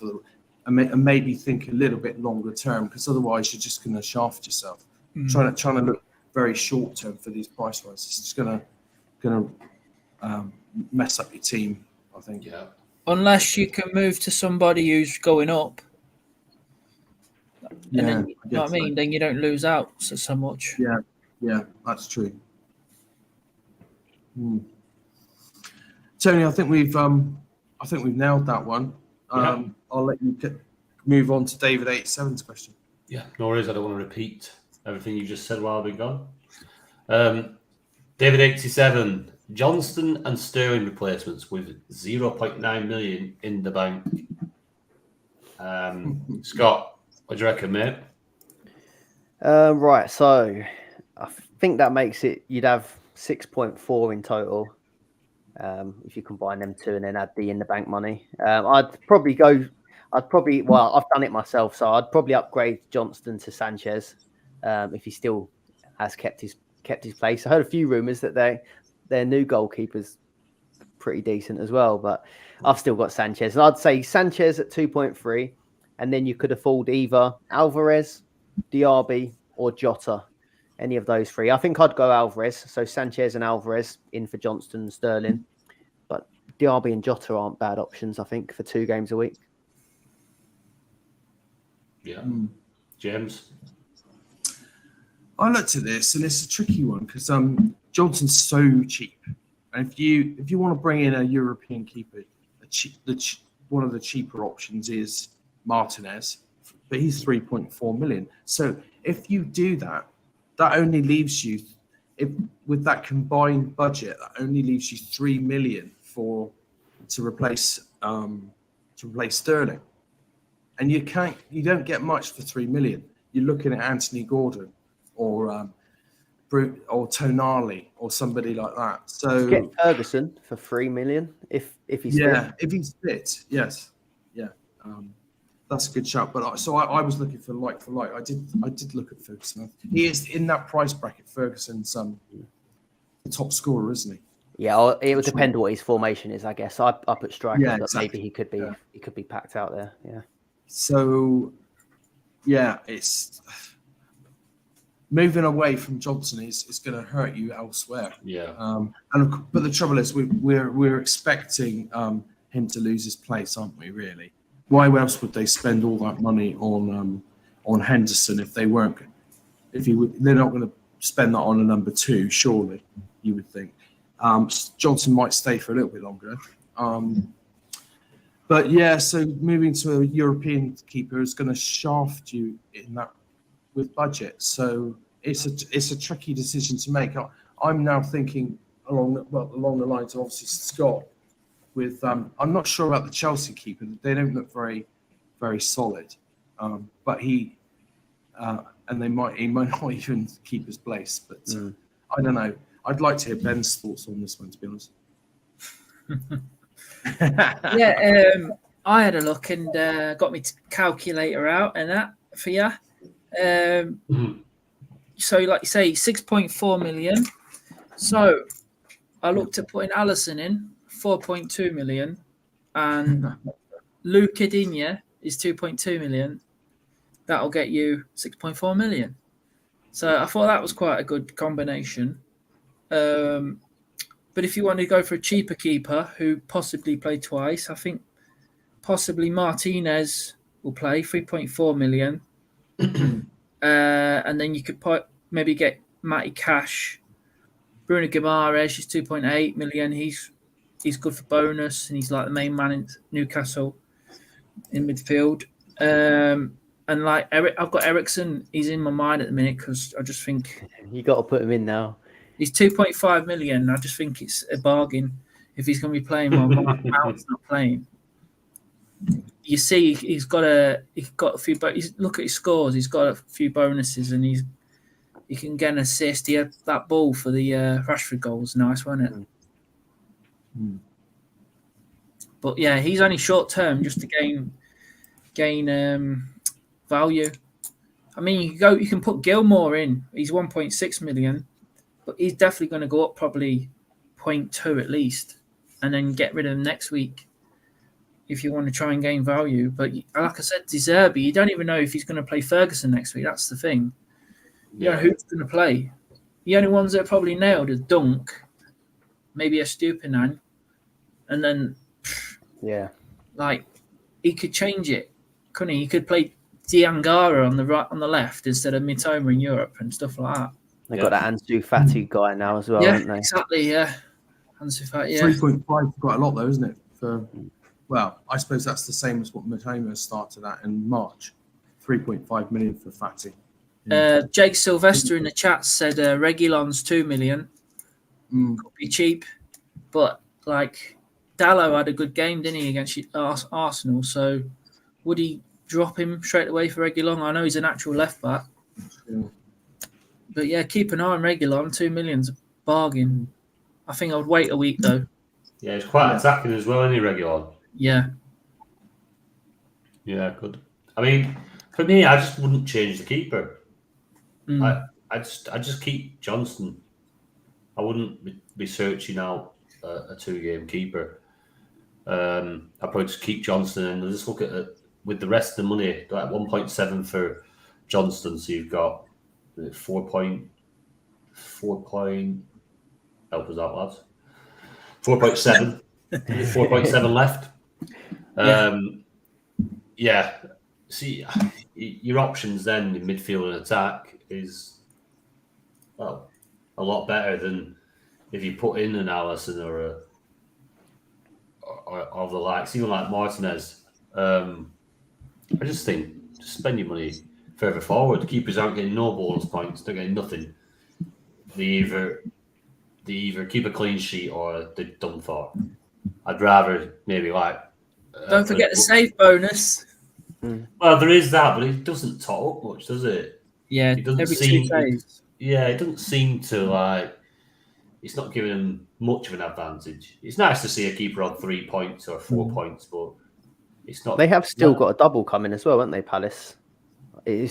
Speaker 2: and maybe think a little bit longer term, because otherwise you're just going to shaft yourself. Trying to look very short term for these price rises. It's going to mess up your team, I think.
Speaker 1: Yeah.
Speaker 4: Unless you can move to somebody who's going up. And then, you know what I mean? Then you don't lose out so much.
Speaker 2: Yeah, that's true. Tony, I think we've nailed that one. I'll let you move on to David 87's question.
Speaker 1: Yeah, no worries. I don't want to repeat everything you just said while I've been gone. David 87, Johnston and Sterling replacements with 0.9 million in the bank. Scott, what do you reckon, mate?
Speaker 3: Right, so I think that makes it, you'd have 6.4 in total if you combine them two and then add the in the bank money. I've done it myself, so I'd probably upgrade Johnston to Sanchez if he still has kept his place. I heard a few rumours that their new goalkeeper's pretty decent as well, but I've still got Sanchez. And I'd say Sanchez at 2.3, and then you could afford either Alvarez, Diaby, or Jota. Any of those three. I think I'd go Alvarez. So Sanchez and Alvarez in for Johnston and Sterling. But Diaby and Jota aren't bad options, I think, for 2 games a week.
Speaker 1: Yeah. James?
Speaker 2: I looked at this, and it's a tricky one because Johnson's so cheap. And if you want to bring in a European keeper, one of the cheaper options is Martinez, but he's 3.4 million. So if you do that, that only leaves you, with that combined budget, that only leaves you 3 million to replace Sterling, and you don't get much for 3 million. You're looking at Anthony Gordon or Tonali or somebody like that. So
Speaker 3: get Ferguson for 3 million if he's fit.
Speaker 2: If he's fit, yes, that's a good shout. But I was looking for like. I did look at Ferguson. He is in that price bracket. Ferguson's the top scorer, isn't he?
Speaker 3: Yeah, it would depend what his formation is, I guess. I put striker, but
Speaker 2: exactly.
Speaker 3: maybe he could be packed out there. Yeah.
Speaker 2: So, it's moving away from Johnson is going to hurt you elsewhere.
Speaker 1: Yeah.
Speaker 2: But the trouble is, we're expecting him to lose his place, aren't we? Really? Why else would they spend all that money on Henderson if they weren't? They're not going to spend that on a number 2, surely. You would think. Johnson might stay for a little bit longer. But so moving to a European keeper is going to shaft you in that with budget. So it's a tricky decision to make. I'm now thinking along the lines of obviously Scott. With I'm not sure about the Chelsea keeper. They don't look very, very solid. But he might not even keep his place. But I don't know. I'd like to hear Ben's thoughts on this one, to be honest.
Speaker 4: I had a look and got my calculator out and that for you. So, like you say, 6.4 million. So, I looked at putting Allison in 4.2 million, and Luca Digne is 2.2 million. That'll get you 6.4 million. So, I thought that was quite a good combination. But if you want to go for a cheaper keeper who possibly played twice, I think possibly Martinez will play 3.4 million. And then you could maybe get Matty Cash. Bruno Guimaraes is 2.8 million. He's good for bonus, and he's like the main man in Newcastle in midfield. And like I've got Ericsson. He's in my mind at the minute because I just think
Speaker 3: you got to put him in now.
Speaker 4: He's 2.5 million. I just think it's a bargain if he's going to be playing while Mount's not playing. You see, he's got a few. But look at his scores. He's got a few bonuses, and he can get an assist. He had that ball for the Rashford goal was nice, wasn't it? But yeah, he's only short term just to gain value. I mean, you can put Gilmore in. He's 1.6 million, but he's definitely going to go up probably 0.2 at least, and then get rid of him next week if you want to try and gain value. But like I said, De Zerbi, you don't even know if he's going to play Ferguson next week. That's the thing. You know who's going to play. The only ones that are probably nailed is Dunk, maybe a Stupinan, and then like he could change it, couldn't he? He could play Diangara on the right, on the left instead of Mitoma in Europe and stuff like that.
Speaker 3: They got that Ansu Fati guy now as well, haven't they?
Speaker 4: Exactly. Yeah, Ansu Fati. Yeah,
Speaker 2: 3.5 is quite a lot though, isn't it? Well, I suppose that's the same as what Mitoma started at in March. 3.5 million for Fati.
Speaker 4: Jake Sylvester in the chat said Reguilon's 2 million. Could be cheap, but like Dallo had a good game, didn't he, against Arsenal? So would he drop him straight away for Reguilon? I know he's an actual left back, but yeah, keep an eye on Reguilon. 2 million's a bargain. I think I would wait a week though.
Speaker 1: Yeah, he's quite attacking as well, isn't he, Reguilon?
Speaker 4: Yeah.
Speaker 1: Yeah, good. I mean, for me, I just wouldn't change the keeper. I just keep Johnston. I wouldn't be searching out a 2-game keeper. I'd probably just keep Johnston and just look at it with the rest of the money, like 1.7 for Johnston. So you've got 4 point. Help us out, lads. 4.7. 4.7 left. See, your options then in midfield and attack is a lot better than if you put in an Allison or the likes, even like Martinez. I just think just spend your money further forward. Keepers aren't getting no bonus points; they're getting nothing. They either keep a clean sheet or they're done for. I'd rather maybe like.
Speaker 4: Don't forget the save bonus.
Speaker 1: Well, there is that, but it doesn't top up much, does it?
Speaker 4: Yeah,
Speaker 1: it doesn't
Speaker 4: every
Speaker 1: seem.
Speaker 4: 2 saves.
Speaker 1: It doesn't seem to like. It's not giving them much of an advantage. It's nice to see a keeper on 3 points or 4 points, but it's not.
Speaker 3: They have still got a double coming as well, haven't they, Palace? I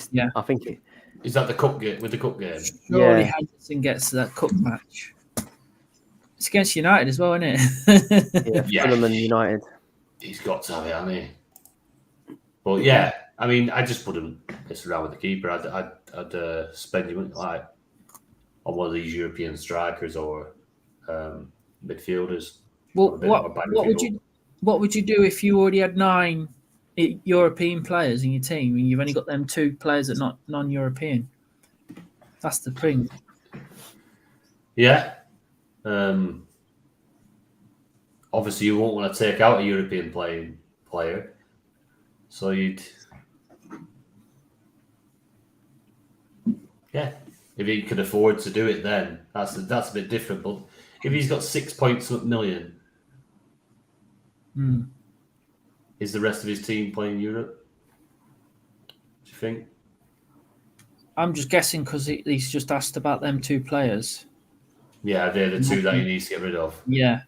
Speaker 3: think it.
Speaker 1: Is that the cup game with the cup game?
Speaker 4: Surely Henderson gets to that cup match. It's against United as well, isn't it?
Speaker 3: Yeah, Fulham and United.
Speaker 1: He's got to have it, hasn't he? But yeah, I mean, I just wouldn't piss around with the keeper. I'd spend your money like on one of these European strikers or midfielders.
Speaker 4: Well, what would you do if you already had 9 European players in your team and you've only got them 2 players that are not non-European? That's the thing.
Speaker 1: Yeah. Obviously, you won't want to take out a European player. So you'd, if he could afford to do it, then that's a bit different. But if he's got 6 points million, is the rest of his team playing Europe? Do you think?
Speaker 4: I'm just guessing because he's just asked about them 2 players.
Speaker 1: Yeah, they're the 2 that he needs to get rid of.
Speaker 4: Yeah.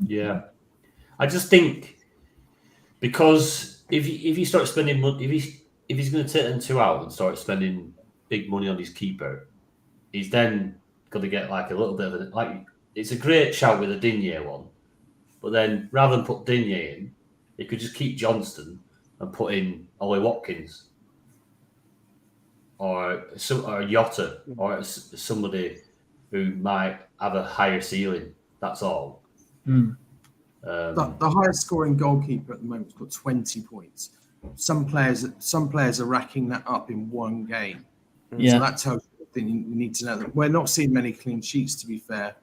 Speaker 1: Yeah, I just think. Because if you start spending money, if he's going to take them 2 out and start spending big money on his keeper, he's then going to get like a little bit of it's a great shout with a Digne one, but then rather than put Digne in, he could just keep Johnston and put in Ollie Watkins or Jota or somebody who might have a higher ceiling. That's all.
Speaker 2: The highest scoring goalkeeper at the moment has got 20 points. Some players are racking that up in one game. So that tells you that you need to know that we're not seeing many clean sheets, to be fair.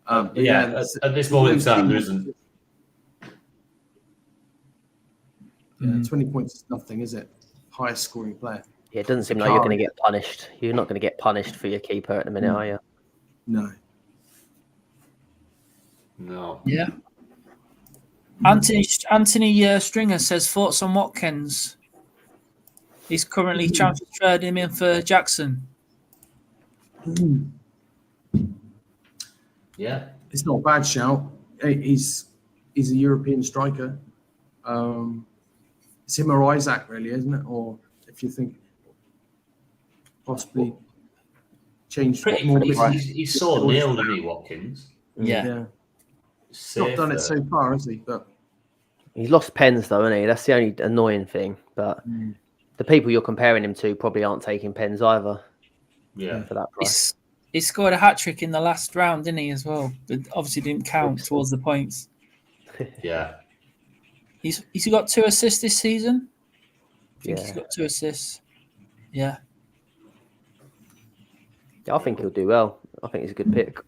Speaker 1: At this moment in time, there isn't.
Speaker 2: 20 points is nothing, is it? Highest scoring player.
Speaker 3: Yeah, it doesn't seem like you're going to get punished. You're not going to get punished for your keeper at the minute, are you?
Speaker 1: No.
Speaker 4: Yeah. Anthony Stringer says thoughts on Watkins. He's currently transferred him in for Jackson.
Speaker 1: Yeah,
Speaker 2: it's not a bad shout. He's a European striker. it's him or Isaac, really, isn't it? Or if you think possibly change
Speaker 1: Pretty,
Speaker 2: more.
Speaker 1: he's so nailed, isn't he, Watkins?
Speaker 4: Yeah.
Speaker 2: Yeah,
Speaker 1: Safer.
Speaker 2: not done it so far, has he? But
Speaker 3: He's lost pens though, isn't he? That's the only annoying thing. But the people you're comparing him to probably aren't taking pens either.
Speaker 1: Yeah.
Speaker 3: For that price.
Speaker 4: He scored a hat trick in the last round, didn't he, as well? But obviously didn't count towards the points.
Speaker 1: Yeah.
Speaker 4: He's got 2 assists this season. I think
Speaker 3: Yeah.
Speaker 4: he's got 2 assists. Yeah.
Speaker 3: Yeah, I think he'll do well. I think he's a good pick.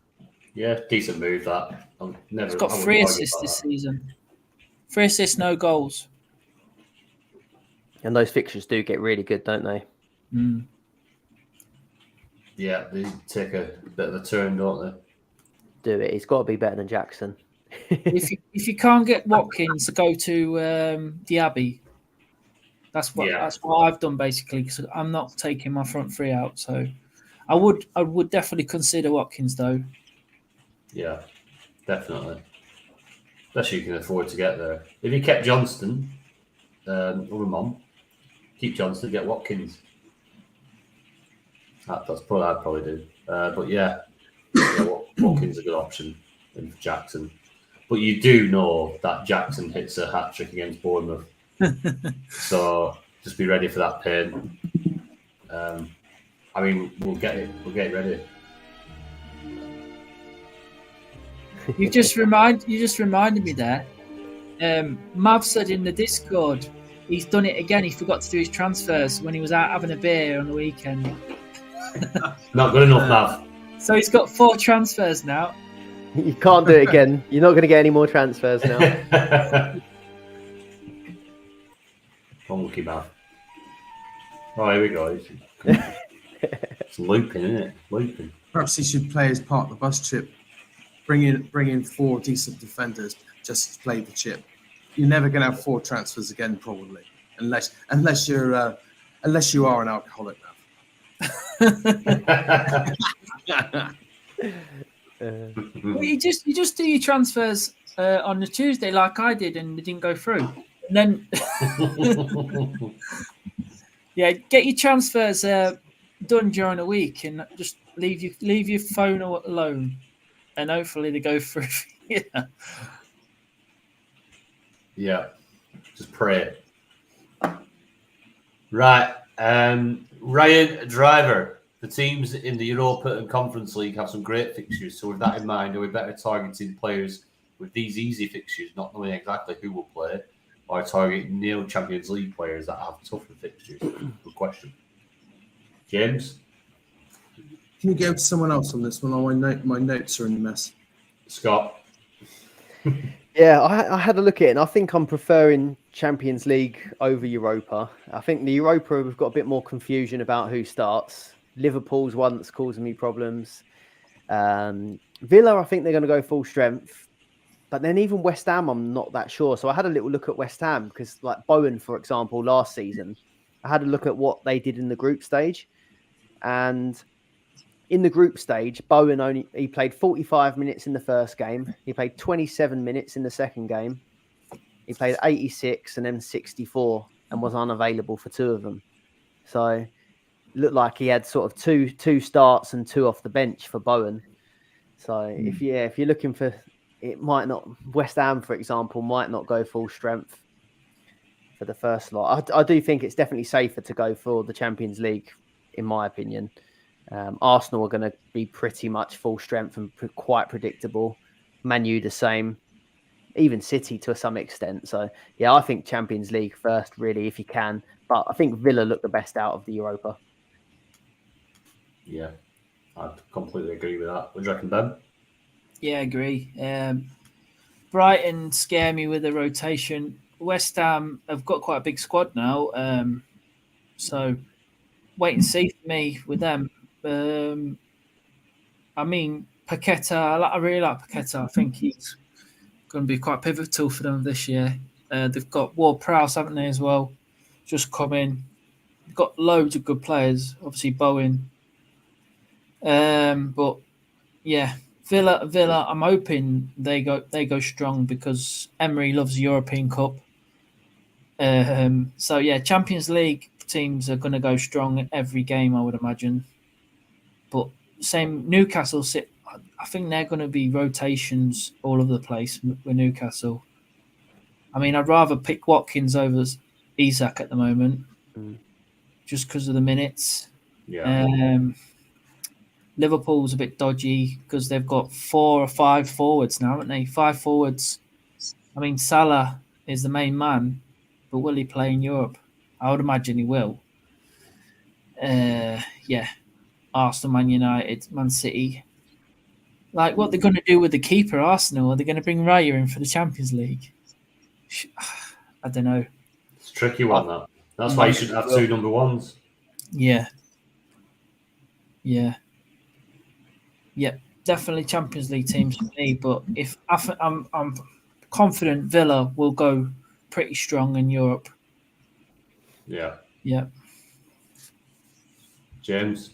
Speaker 1: Yeah, decent move that.
Speaker 4: He's got 3 assists this season. 3 assists, no goals.
Speaker 3: And those fixtures do get really good, don't they?
Speaker 4: Mm.
Speaker 1: Yeah, they take a bit of a turn, don't they?
Speaker 3: Do it. He's got to be better than Jackson.
Speaker 4: If you can't get Watkins to go to Diaby, that's what I've done basically, because I'm not taking my front 3 out. So I would definitely consider Watkins though.
Speaker 1: Yeah, definitely. Especially you can afford to get there. If you kept Johnston, or Mom, keep Johnston, get Watkins. That's probably I'd probably do. But yeah, Watkins is a good option in Jackson. But you do know that Jackson hits a hat trick against Bournemouth, so just be ready for that pain. I mean, we'll get it ready.
Speaker 4: You just reminded me there. Mav said in the Discord he's done it again. He forgot to do his transfers when he was out having a beer on the weekend.
Speaker 1: Not good enough, Mav.
Speaker 4: So he's got 4 transfers now.
Speaker 3: You can't do it again. You're not going to get any more transfers now.
Speaker 1: Funky Mav. Oh, here we go. It's looping, isn't it? Looping.
Speaker 2: perhaps he should play as part of the bus chip. Bring in 4 decent defenders just to play the chip. You're never going to have 4 transfers again, probably, unless you are an alcoholic now.
Speaker 4: Well, you just do your transfers on the Tuesday like I did, and they didn't go through. And then, yeah, get your transfers done during the week, and just leave your phone alone, and hopefully they go through. Yeah.
Speaker 1: Yeah, just pray. Right, Ryan Driver. The teams in the Europa and Conference League have some great fixtures. So with that in mind, are we better targeting players with these easy fixtures, not knowing exactly who will play, or targeting nil Champions League players that have tougher fixtures? Good question. James?
Speaker 2: Can you go to someone else on this one? Oh, my notes are in a mess.
Speaker 1: Scott?
Speaker 3: Yeah, I had a look at it, and I think I'm preferring Champions League over Europa. I think the Europa, we've got a bit more confusion about who starts. Liverpool's one that's causing me problems. Villa, I think they're going to go full strength. But then even West Ham, I'm not that sure. So I had a little look at West Ham because, like Bowen, for example, last season, I had a look at what they did in the group stage. And in the group stage, Bowen he played 45 minutes in the first game. He played 27 minutes in the second game. He played 86 and then 64 and was unavailable for 2 of them. So it looked like he had sort of two starts and 2 off the bench for Bowen. So if you're looking for, it might not, West Ham, for example, might not go full strength for the first lot. I do think it's definitely safer to go for the Champions League, in my opinion. Arsenal are going to be pretty much full strength and quite predictable. Man U the same. Even City to some extent. So, yeah, I think Champions League first, really, if you can. But I think Villa look the best out of the Europa.
Speaker 1: Yeah, I completely agree with that. What do you reckon, Ben?
Speaker 4: Yeah, I agree. Brighton scare me with the rotation. West Ham have got quite a big squad now. So, wait and see for me with them. I mean, Paqueta, I really like Paqueta. I think he's going to be quite pivotal for them this year. They've got Ward-Prowse, haven't they, as well? Just come in. They've got loads of good players. Obviously, Bowen. But yeah, Villa. I'm hoping they go strong because Emery loves the European Cup. So yeah, Champions League teams are going to go strong in every game, I would imagine. But same Newcastle sit. I think they're going to be rotations all over the place with Newcastle. I mean, I'd rather pick Watkins over Isak at the moment, just because of the minutes.
Speaker 1: Yeah.
Speaker 4: Liverpool's a bit dodgy because they've got 4 or 5 forwards now, haven't they? 5 forwards. I mean, Salah is the main man, but will he play in Europe? I would imagine he will. Yeah. Arsenal, Man United, Man City. Like, what they're going to do with the keeper, Arsenal? Are they going to bring Raya in for the Champions League? I don't know.
Speaker 1: It's a tricky one, that. That's why you shouldn't have 2 number 1s.
Speaker 4: Yeah. Yep, definitely Champions League teams for me. But if I'm confident Villa will go pretty strong in Europe.
Speaker 1: Yeah.
Speaker 4: Yeah.
Speaker 1: James?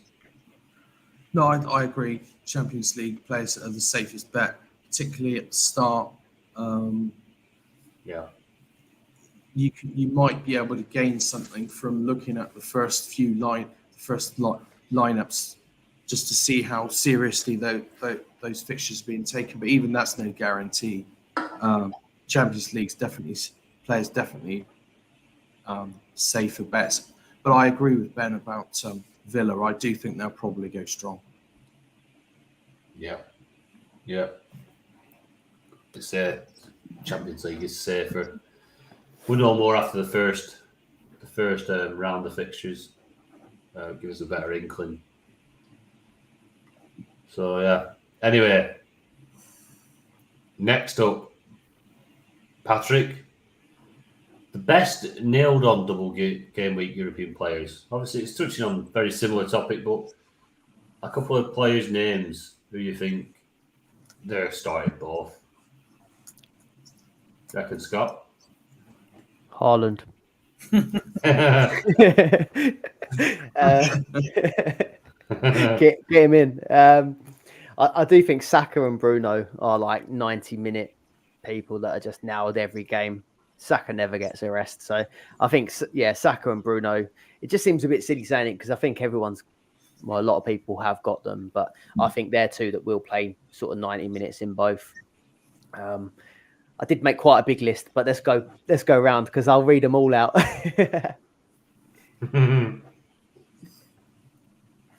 Speaker 2: No, I agree. Champions League players are the safest bet, particularly at the start.
Speaker 1: Yeah.
Speaker 2: You might be able to gain something from looking at the first few lineups, just to see how seriously those fixtures are being taken. But even that's no guarantee. Champions League's players definitely safer bets. But I agree with Ben about Villa. I do think they'll probably go strong.
Speaker 1: Yeah. It's Champions League is safer. We'll know more after the first round of fixtures. Give us a better inkling. So yeah. Anyway, next up, Patrick. The best nailed on double game week European players. Obviously, it's touching on a very similar topic, but a couple of players' names who you think they're starting both. Reckon, Scott?
Speaker 3: Haaland. Get him in. I do think Saka and Bruno are like 90-minute people that are just nailed every game. Saka never gets a rest. So I think, Saka and Bruno, it just seems a bit silly saying it because I think a lot of people have got them, but I think they're two that will play sort of 90 minutes in both. I did make quite a big list, but let's go around because I'll read them all out.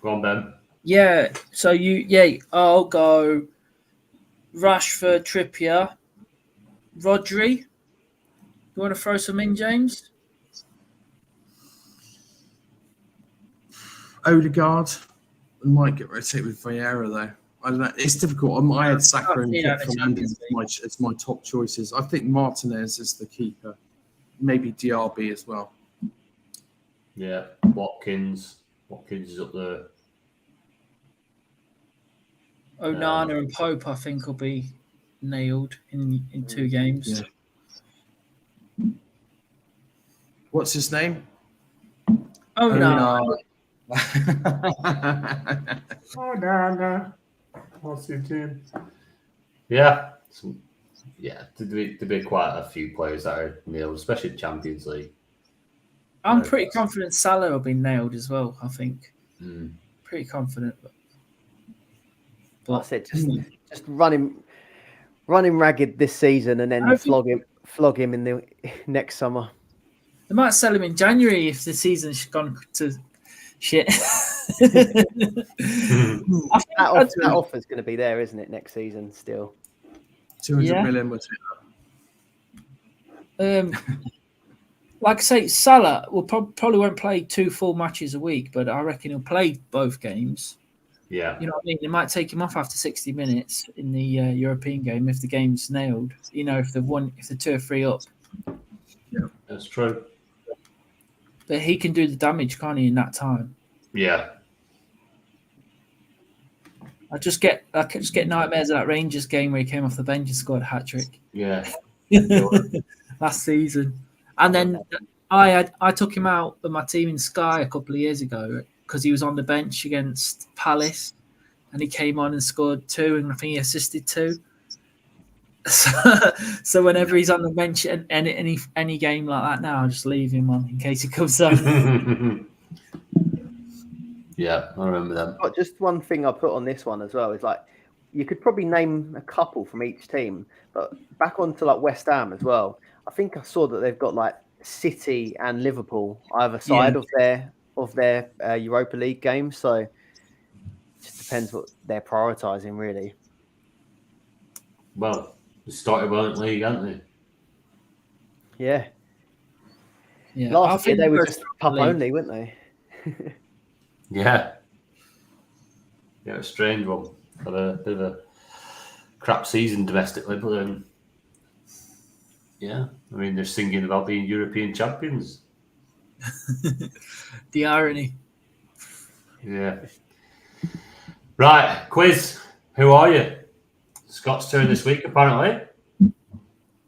Speaker 1: Go on, Ben.
Speaker 4: Yeah. So I'll go Rashford, Trippier, Rodri. You want to throw some in, James?
Speaker 2: Odegaard. We might get rotated with Vieira though. I don't know. It's difficult. I had Saka and Fernandes as my top choices. I think Martinez is the keeper. Maybe DRB as well.
Speaker 1: Yeah, Watkins is up there.
Speaker 4: Onana and Pope, I think, will be nailed in 2 games.
Speaker 2: Yeah. What's his name?
Speaker 4: Onana.
Speaker 1: Onana. What's your team? Yeah. There'd be quite a few players that are nailed, especially Champions League.
Speaker 4: I'm pretty confident Salah will be nailed as well, I think. Pretty confident.
Speaker 3: But I said just run him ragged this season and then flog him in the next summer.
Speaker 4: They might sell him in January if the season's gone to shit.
Speaker 3: That offer's going to be there, isn't it, next season still?
Speaker 2: 200 million was
Speaker 4: it? Like I say, Salah will probably won't play 2 full matches a week, but I reckon he'll play both games.
Speaker 1: Yeah.
Speaker 4: You know what I mean? They might take him off after 60 minutes in the European game if the game's nailed. You know, if they're 2 or 3 up.
Speaker 2: Yeah,
Speaker 1: that's true.
Speaker 4: But he can do the damage, can't he, in that time?
Speaker 1: Yeah.
Speaker 4: I just get nightmares of that Rangers game where he came off the bench and scored a hat-trick.
Speaker 1: Yeah.
Speaker 4: Last season. And then I took him out of my team in Sky a couple of years ago because he was on the bench against Palace and he came on and scored 2 and I think he assisted 2. So whenever he's on the bench at any game like that now, I just leave him on in case he comes on.
Speaker 1: Yeah, I remember them.
Speaker 3: But just one thing I put on this one as well is like you could probably name a couple from each team, but back onto like West Ham as well. I think I saw that they've got like City and Liverpool either side of their Europa League games, so it just depends what they're prioritising really.
Speaker 1: Well, they started well in the league, haven't they?
Speaker 3: Yeah.
Speaker 4: Yeah,
Speaker 3: Last year they were just cup only, weren't they?
Speaker 1: Yeah. Yeah, a strange one. Had a bit of a crap season domestically, but then, yeah, I mean, they're singing about being European champions.
Speaker 4: The irony.
Speaker 1: Yeah. Right, quiz. Who are you? Scott's turn this week, apparently.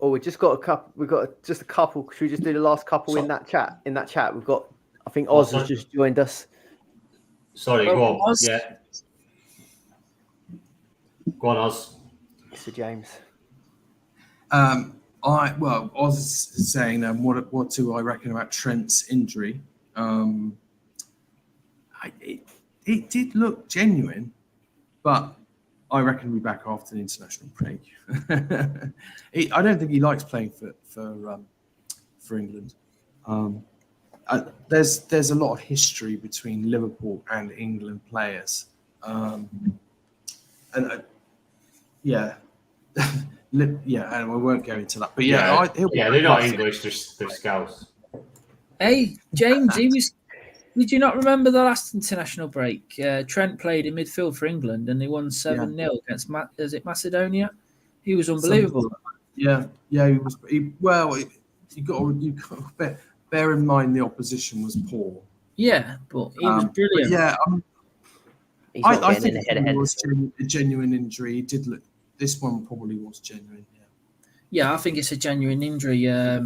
Speaker 3: Oh, we just got a couple. We've got just a couple. Should we just do the last couple in that chat? In that chat, we've got. I think Oz has just joined us.
Speaker 1: Sorry, go on.
Speaker 4: Oz?
Speaker 1: Yeah. Go on, Oz.
Speaker 3: Mr. James.
Speaker 2: Oz is saying what do I reckon about Trent's injury? It did look genuine, but I reckon he'll be back after the international break. I don't think he likes playing for England. There's a lot of history between Liverpool and England players, yeah, and we won't go into that. But
Speaker 1: they're not English; they're Scouse.
Speaker 4: Hey, James, he was. Did you not remember the last international break? Trent played in midfield for England and they won 7-0 against Macedonia. He was unbelievable.
Speaker 2: He was. You got to bear in mind the opposition was poor.
Speaker 4: Yeah, but he was brilliant.
Speaker 3: I
Speaker 2: think it was a genuine injury. He did look. This one probably was genuine.
Speaker 4: Yeah, I think it's a genuine injury. I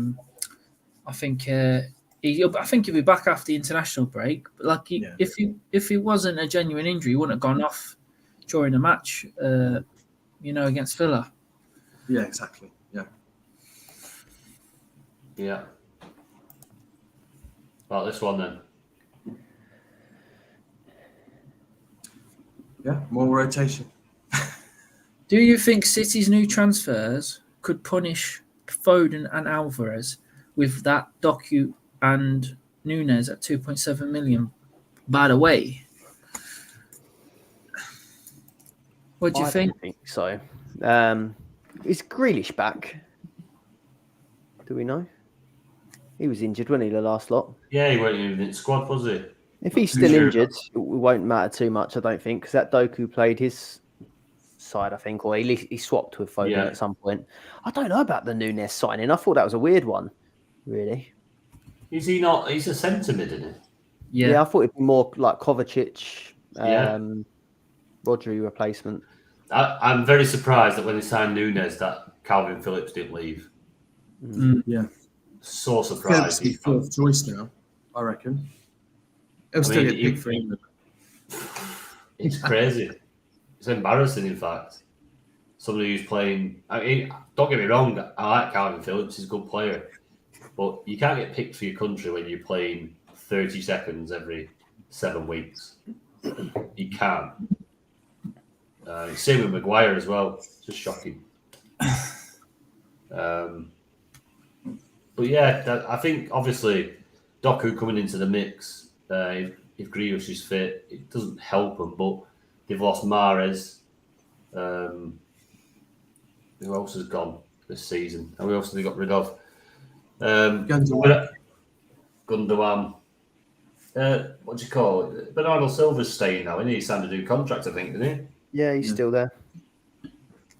Speaker 4: think he'll be back after the international break. But like, if he wasn't a genuine injury, he wouldn't have gone off during the match. Against Villa.
Speaker 2: Yeah, exactly. Yeah.
Speaker 1: Yeah. Well, this one then.
Speaker 2: Yeah, more rotation.
Speaker 4: Do you think City's new transfers could punish Foden and Alvarez with that Doku and Nunes at 2.7 million? By the way, what do you think?
Speaker 3: I think so. Is Grealish back? Do we know? He was injured, wasn't he, the last lot?
Speaker 1: Yeah, he wasn't even in the squad, was he?
Speaker 3: If he's still injured, it won't matter too much, I don't think, because that Doku played his side, I think, or at least he swapped with Foden at some point. I don't know about the Nunes signing. I thought that was a weird one, really.
Speaker 1: Is he not? He's a centre mid, isn't he?
Speaker 3: Yeah, I thought it'd be more like Kovacic, Rodri replacement.
Speaker 1: I'm very surprised that when they signed Nunes, that Calvin Phillips didn't leave.
Speaker 2: Yeah.
Speaker 1: So surprised.
Speaker 2: He's fourth choice now, I reckon. He'll still get picked for England.
Speaker 1: It's crazy. It's embarrassing, in fact. Somebody who's playing. I mean, don't get me wrong. I like Calvin Phillips. He's a good player, but you can't get picked for your country when you're playing 30 seconds every 7 weeks. You can't. Same with Maguire as well. It's just shocking. But yeah, I think obviously Doku coming into the mix. If Grealish is fit, it doesn't help them. But they've lost Mahrez. Who else has gone this season? And who else have they got rid of? Gundogan. What do you call it? Bernardo Silva's staying now, isn't he? He signed a new contract, I think, didn't he?
Speaker 3: Yeah, he's still there.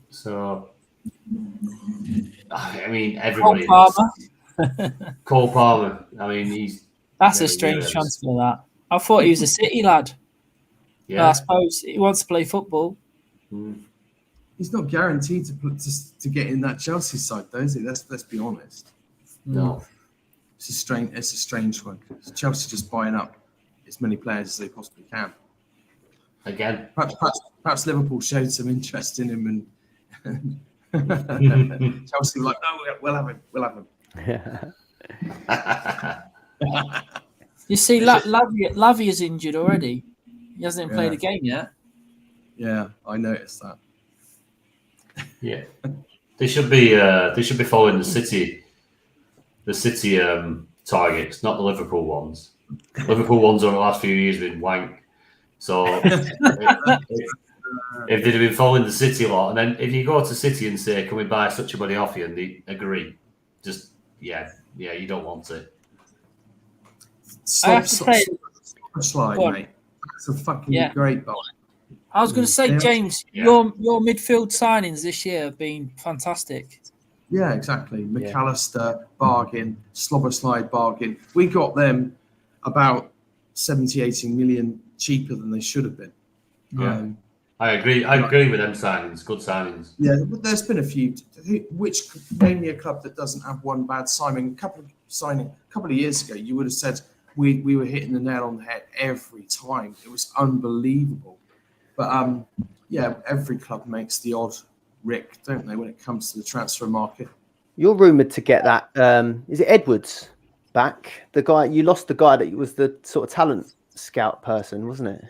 Speaker 1: So, I mean, everybody. Cole Palmer. I mean,
Speaker 4: that's a strange transfer. That I thought he was a City lad. Yeah, I suppose he wants to play football.
Speaker 2: He's not guaranteed to get in that Chelsea side, though, is he? Let's be honest.
Speaker 1: No,
Speaker 2: it's a strange one. Chelsea just buying up as many players as they possibly can.
Speaker 1: Again,
Speaker 2: perhaps Liverpool showed some interest in him and Chelsea were like, no, we'll have him.
Speaker 4: You see, Lavia is injured already. He hasn't played a game yet.
Speaker 2: Yeah, I noticed that.
Speaker 1: Yeah, they should be following the City targets, not the Liverpool ones. Liverpool ones over the last few years have been wank. So if they'd have been following the City a lot, and then if you go to City and say, "Can we buy such a money off you?" and they agree, just you don't want it.
Speaker 4: I have to say,
Speaker 2: slide, mate. That's a fucking great buy.
Speaker 4: I was going to say, James, your midfield signings this year have been fantastic.
Speaker 2: Yeah, exactly. McAllister, bargain. Slobberslide, bargain. We got them about 70, 80 million cheaper than they should have been.
Speaker 1: Yeah, I agree. I agree with them signings. Good signings.
Speaker 2: Yeah, but there's been a few. Name me a club that doesn't have one bad signing. A couple of years ago, you would have said we were hitting the nail on the head every time. It was unbelievable. But every club makes the odd rick, don't they, when it comes to the transfer market?
Speaker 3: You're rumoured to get that. Is it Edwards back? The guy you lost, the guy that was the sort of talent scout person, wasn't it?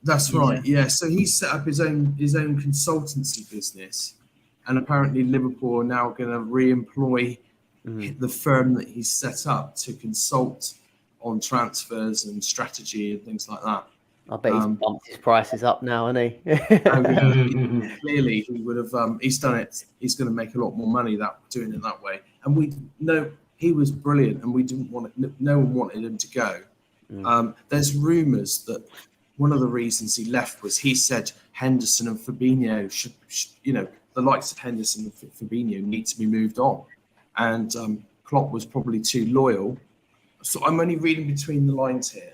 Speaker 2: That's right. Yeah. So he set up his own consultancy business, and apparently Liverpool are now going to re-employ the firm that he's set up to consult on transfers and strategy and things like that.
Speaker 3: I bet he's bumped his prices up now, hasn't he?
Speaker 2: Clearly, he would have. He's done it. He's going to make a lot more money doing it that way. And we know he was brilliant, and we didn't want it. No one wanted him to go. There's rumours that one of the reasons he left was he said Henderson and Fabinho should the likes of Henderson and Fabinho need to be moved on, and Klopp was probably too loyal. So I'm only reading between the lines here.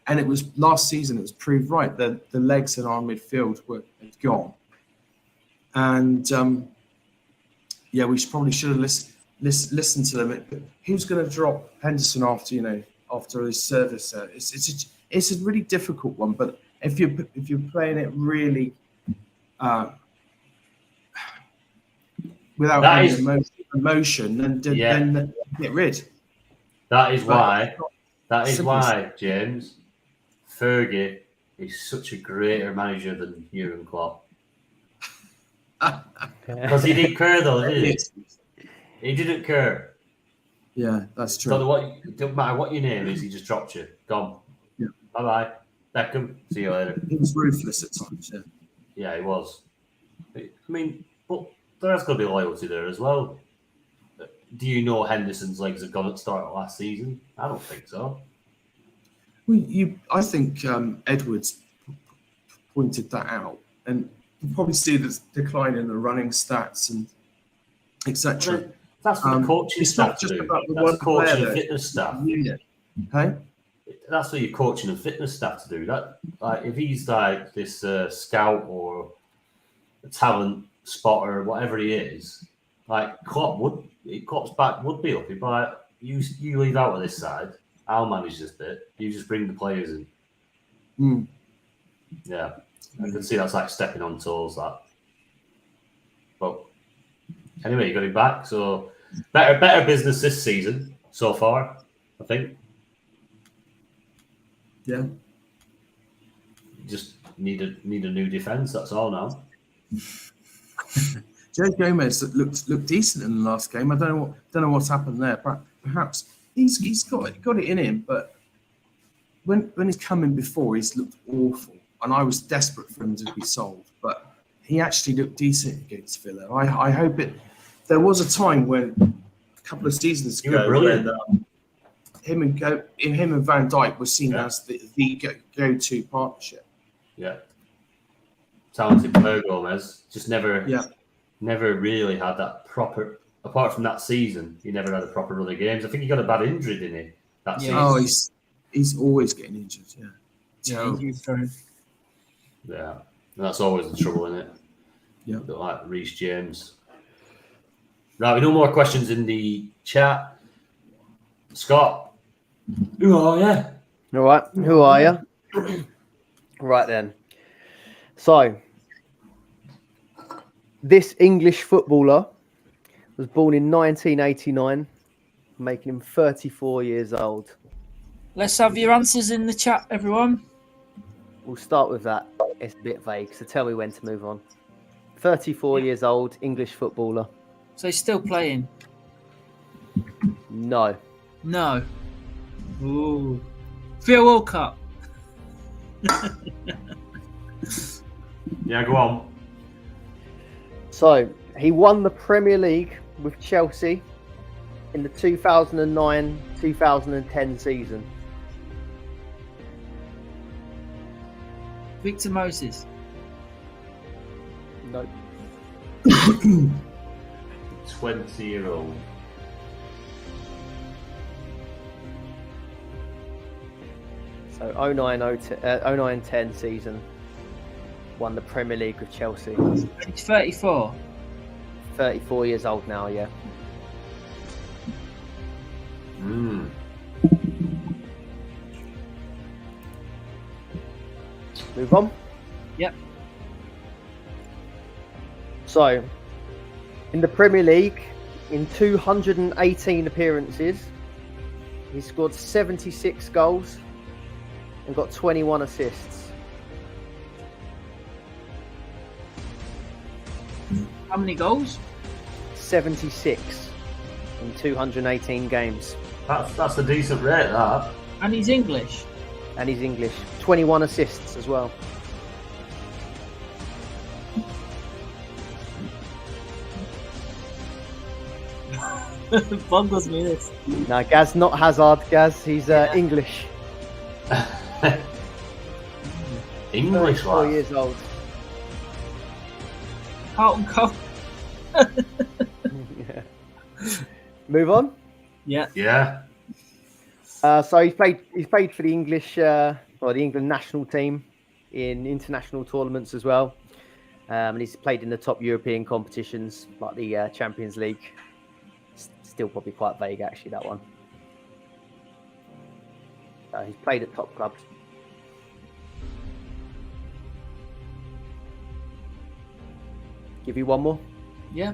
Speaker 2: And it was last season, it was proved right that the legs in our midfield had gone. And we probably should have listened to them. Who's going to drop Henderson after his service? It's a really difficult one. But if you're playing it really without any emotion, then get rid.
Speaker 1: That is why, James, Fergie is such a greater manager than Jurgen Klopp. Because he didn't care, though, did he? He didn't care.
Speaker 2: Yeah, that's true.
Speaker 1: It doesn't matter what your name is, he just dropped you. Gone.
Speaker 2: Yeah.
Speaker 1: Bye-bye. Beckham, see you later.
Speaker 2: He was ruthless at times, yeah.
Speaker 1: Yeah, he was. I mean, but there's got to be loyalty there as well. Do you know Henderson's legs have gone at the start of last season? I don't think so.
Speaker 2: Well, I think Edwards pointed that out, and you probably see the decline in the running stats and etc.
Speaker 1: That's for the coaching staff to do.
Speaker 2: About the
Speaker 1: That's coaching and
Speaker 2: player,
Speaker 1: fitness staff.
Speaker 2: Hey?
Speaker 1: That's for your coaching and fitness staff to do. That, like, if he's like this scout or a talent spotter, whatever he is, like Klopp's back would be up. He'd be like, you leave out of this side. I'll manage this bit. You just bring the players in. Yeah, I can see that's like stepping on toes. That, but anyway, you got him back. So better business this season so far, I think.
Speaker 2: Yeah.
Speaker 1: Just need a new defense. That's all now.
Speaker 2: Joe Gomez looked decent in the last game. I don't know what's happened there. Perhaps he's got it in him, but when he's come in before, he's looked awful, and I was desperate for him to be sold. But he actually looked decent against Villa. I hope it. There was a time when a couple of seasons ago, when him and Van Dijk were seen as the go-to partnership.
Speaker 1: Yeah, talented player, Gomez. Just never really had that proper. Apart from that season, he never had a proper run of games. I think he got a bad injury, didn't he? That season.
Speaker 2: Oh, he's always getting injured. Yeah.
Speaker 1: Yeah, and that's always the trouble, isn't it?
Speaker 2: Yeah.
Speaker 1: Like Reece James. Right, no more questions in the chat. Scott, who are you?
Speaker 3: All right, who are you? Right then. So, This English footballer was born in 1989, making him 34 years old.
Speaker 4: Let's have your answers in the chat, everyone.
Speaker 3: We'll start with that. It's a bit vague, so tell me when to move on. 34 years old, English footballer.
Speaker 4: So he's still playing?
Speaker 3: No.
Speaker 4: No. Ooh. Theo World Cup.
Speaker 1: Yeah, go on.
Speaker 3: So he won the Premier League with Chelsea in the 2009-2010 season.
Speaker 4: Victor Moses.
Speaker 3: Nope.
Speaker 1: 20-year-old.
Speaker 3: So 09-10 season, won the Premier League with Chelsea.
Speaker 4: He's 34.
Speaker 3: 34 years old now, yeah. Move on.
Speaker 4: Yep.
Speaker 3: So, in the Premier League, in 218 appearances, he scored 76 goals and got 21 assists.
Speaker 4: How many goals?
Speaker 3: 76 in 218 games.
Speaker 1: That's a decent rate, that.
Speaker 4: And he's English.
Speaker 3: And he's English. 21 assists as well.
Speaker 4: Bungles me this.
Speaker 3: No, Gaz, not Hazard. Gaz, he's English.
Speaker 1: English
Speaker 3: 34
Speaker 1: lad.
Speaker 3: years old.
Speaker 4: Carlton Cole.
Speaker 3: Yeah. Move on.
Speaker 4: Yeah.
Speaker 1: Yeah.
Speaker 3: So he's played for the English, the England national team in international tournaments as well, and he's played in the top European competitions like the Champions League. Still probably quite vague, actually, that one. He's played at top clubs. Give you one more.
Speaker 4: Yeah.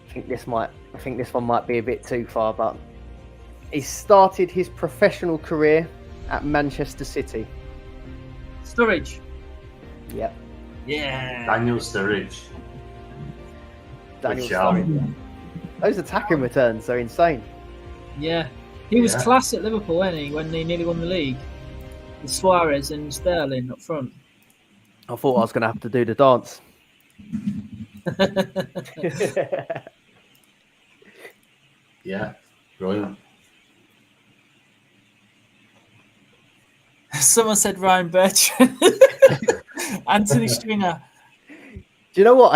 Speaker 3: I think this one might be a bit too far, but he started his professional career at Manchester City.
Speaker 4: Sturridge.
Speaker 3: Yep.
Speaker 4: Yeah.
Speaker 1: Daniel Sturridge.
Speaker 3: Daniel
Speaker 1: Good shout.
Speaker 3: Sturridge. Yeah. Those attacking returns are insane.
Speaker 4: Yeah. He was
Speaker 1: Yeah.
Speaker 4: class at Liverpool, wasn't he, when they nearly won the league? With Suarez and Sterling up front.
Speaker 3: I thought I was going to have to do the dance.
Speaker 1: Yeah. Brilliant.
Speaker 4: Someone said Ryan Bertrand. Anthony Stringer.
Speaker 3: Do you know what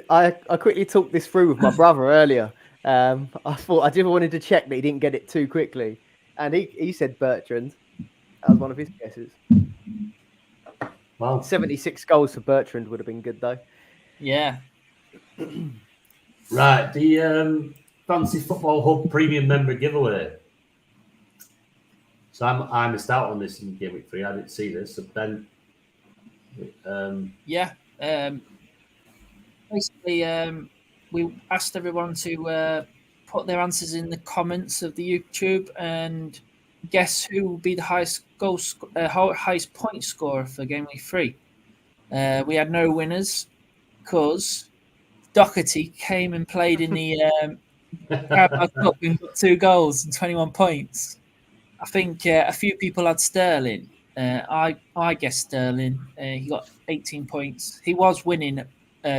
Speaker 3: I quickly talked this through with my brother earlier. I thought I just wanted to check that he didn't get it too quickly, and he said Bertrand. That was one of his guesses.
Speaker 1: Well,
Speaker 3: 76 goals for Bertrand would have been good though.
Speaker 4: Yeah.
Speaker 1: right. The Fantasy Football Hub Premium Member Giveaway. So I missed out on this in Game Week 3. I didn't see this. So Ben.
Speaker 4: Yeah. Basically, we asked everyone to put their answers in the comments of the YouTube and guess who will be the highest highest point scorer for Game Week 3. We had no winners because Doherty came and played in the Carabao Cup and got 2 goals and 21 points. I think a few people had Sterling. I guessed Sterling. He got 18 points. He was winning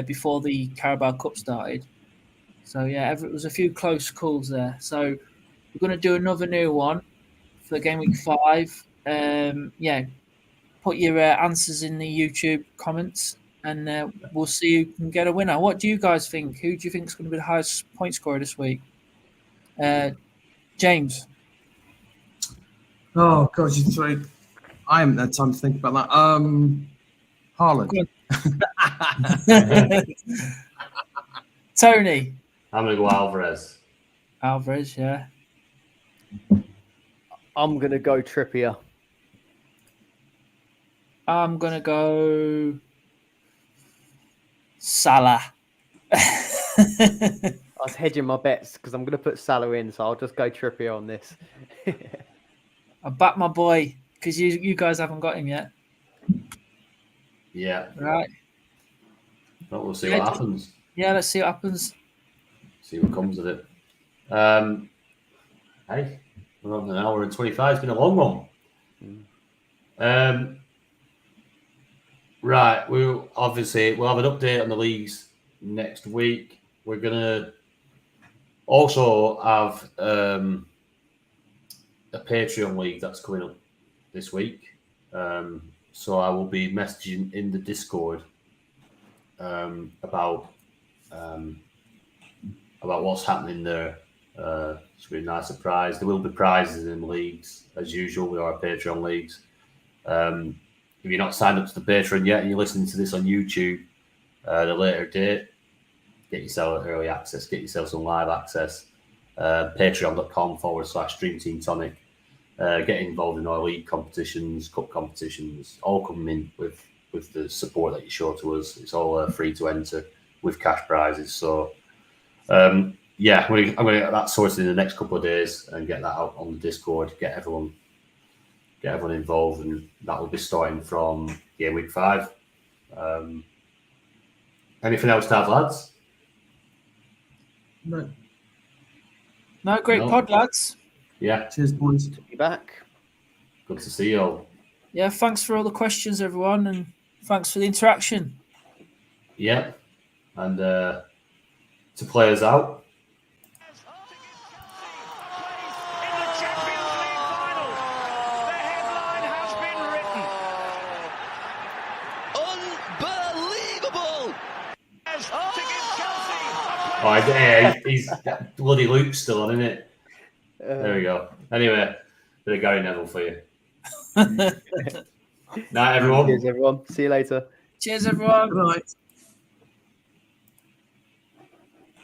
Speaker 4: before the Carabao Cup started. So, yeah, it was a few close calls there. So, we're going to do another new one for Game Week 5. Put your answers in the YouTube comments and we'll see who can get a winner. What do you guys think? Who do you think is going to be the highest point scorer this week? James?
Speaker 2: Oh, God, you threw. I haven't had time to think about that. Haaland.
Speaker 4: Tony?
Speaker 1: I'm going to go Alvarez.
Speaker 4: Alvarez, yeah.
Speaker 3: I'm going to go Trippier.
Speaker 4: I'm going to go Salah.
Speaker 3: I was hedging my bets because I'm going to put Salah in, so I'll just go Trippier on this.
Speaker 4: I back my boy because you guys haven't got him yet.
Speaker 1: Yeah.
Speaker 4: Right.
Speaker 1: But we'll see what happens.
Speaker 4: Yeah, let's see what happens.
Speaker 1: See what comes of it. Hey, we're on an hour and 25. It's been a long one. Right. We'll have an update on the leagues next week. We're gonna also have a Patreon league that's coming up this week. So I will be messaging in the Discord about what's happening there. Should be a nice surprise. There will be prizes in leagues as usual with our Patreon leagues. If you're not signed up to the Patreon yet and you're listening to this on YouTube at a later date, get yourself early access, get yourself some live access. Patreon.com/Dream Team Tonic. Get involved in our league competitions, cup competitions, all coming in with the support that you show to us. It's all free to enter with cash prizes. So, I'm going to get that sorted in the next couple of days and get that out on the Discord, get everyone involved, and that will be starting from week 5. Anything else to have, lads?
Speaker 2: No.
Speaker 4: No, great pod, lads.
Speaker 1: Yeah.
Speaker 2: Cheers, boys.
Speaker 3: Be back.
Speaker 1: Good to see you all.
Speaker 4: Yeah, thanks for all the questions, everyone, and thanks for the interaction.
Speaker 1: Yeah. And to play us out. Oh, yeah, he's bloody Luke's still on, isn't it? There we go. Anyway, bit of Gary Neville for you. Night, everyone.
Speaker 3: Cheers, everyone. See you later.
Speaker 4: Cheers, everyone.
Speaker 2: Good night.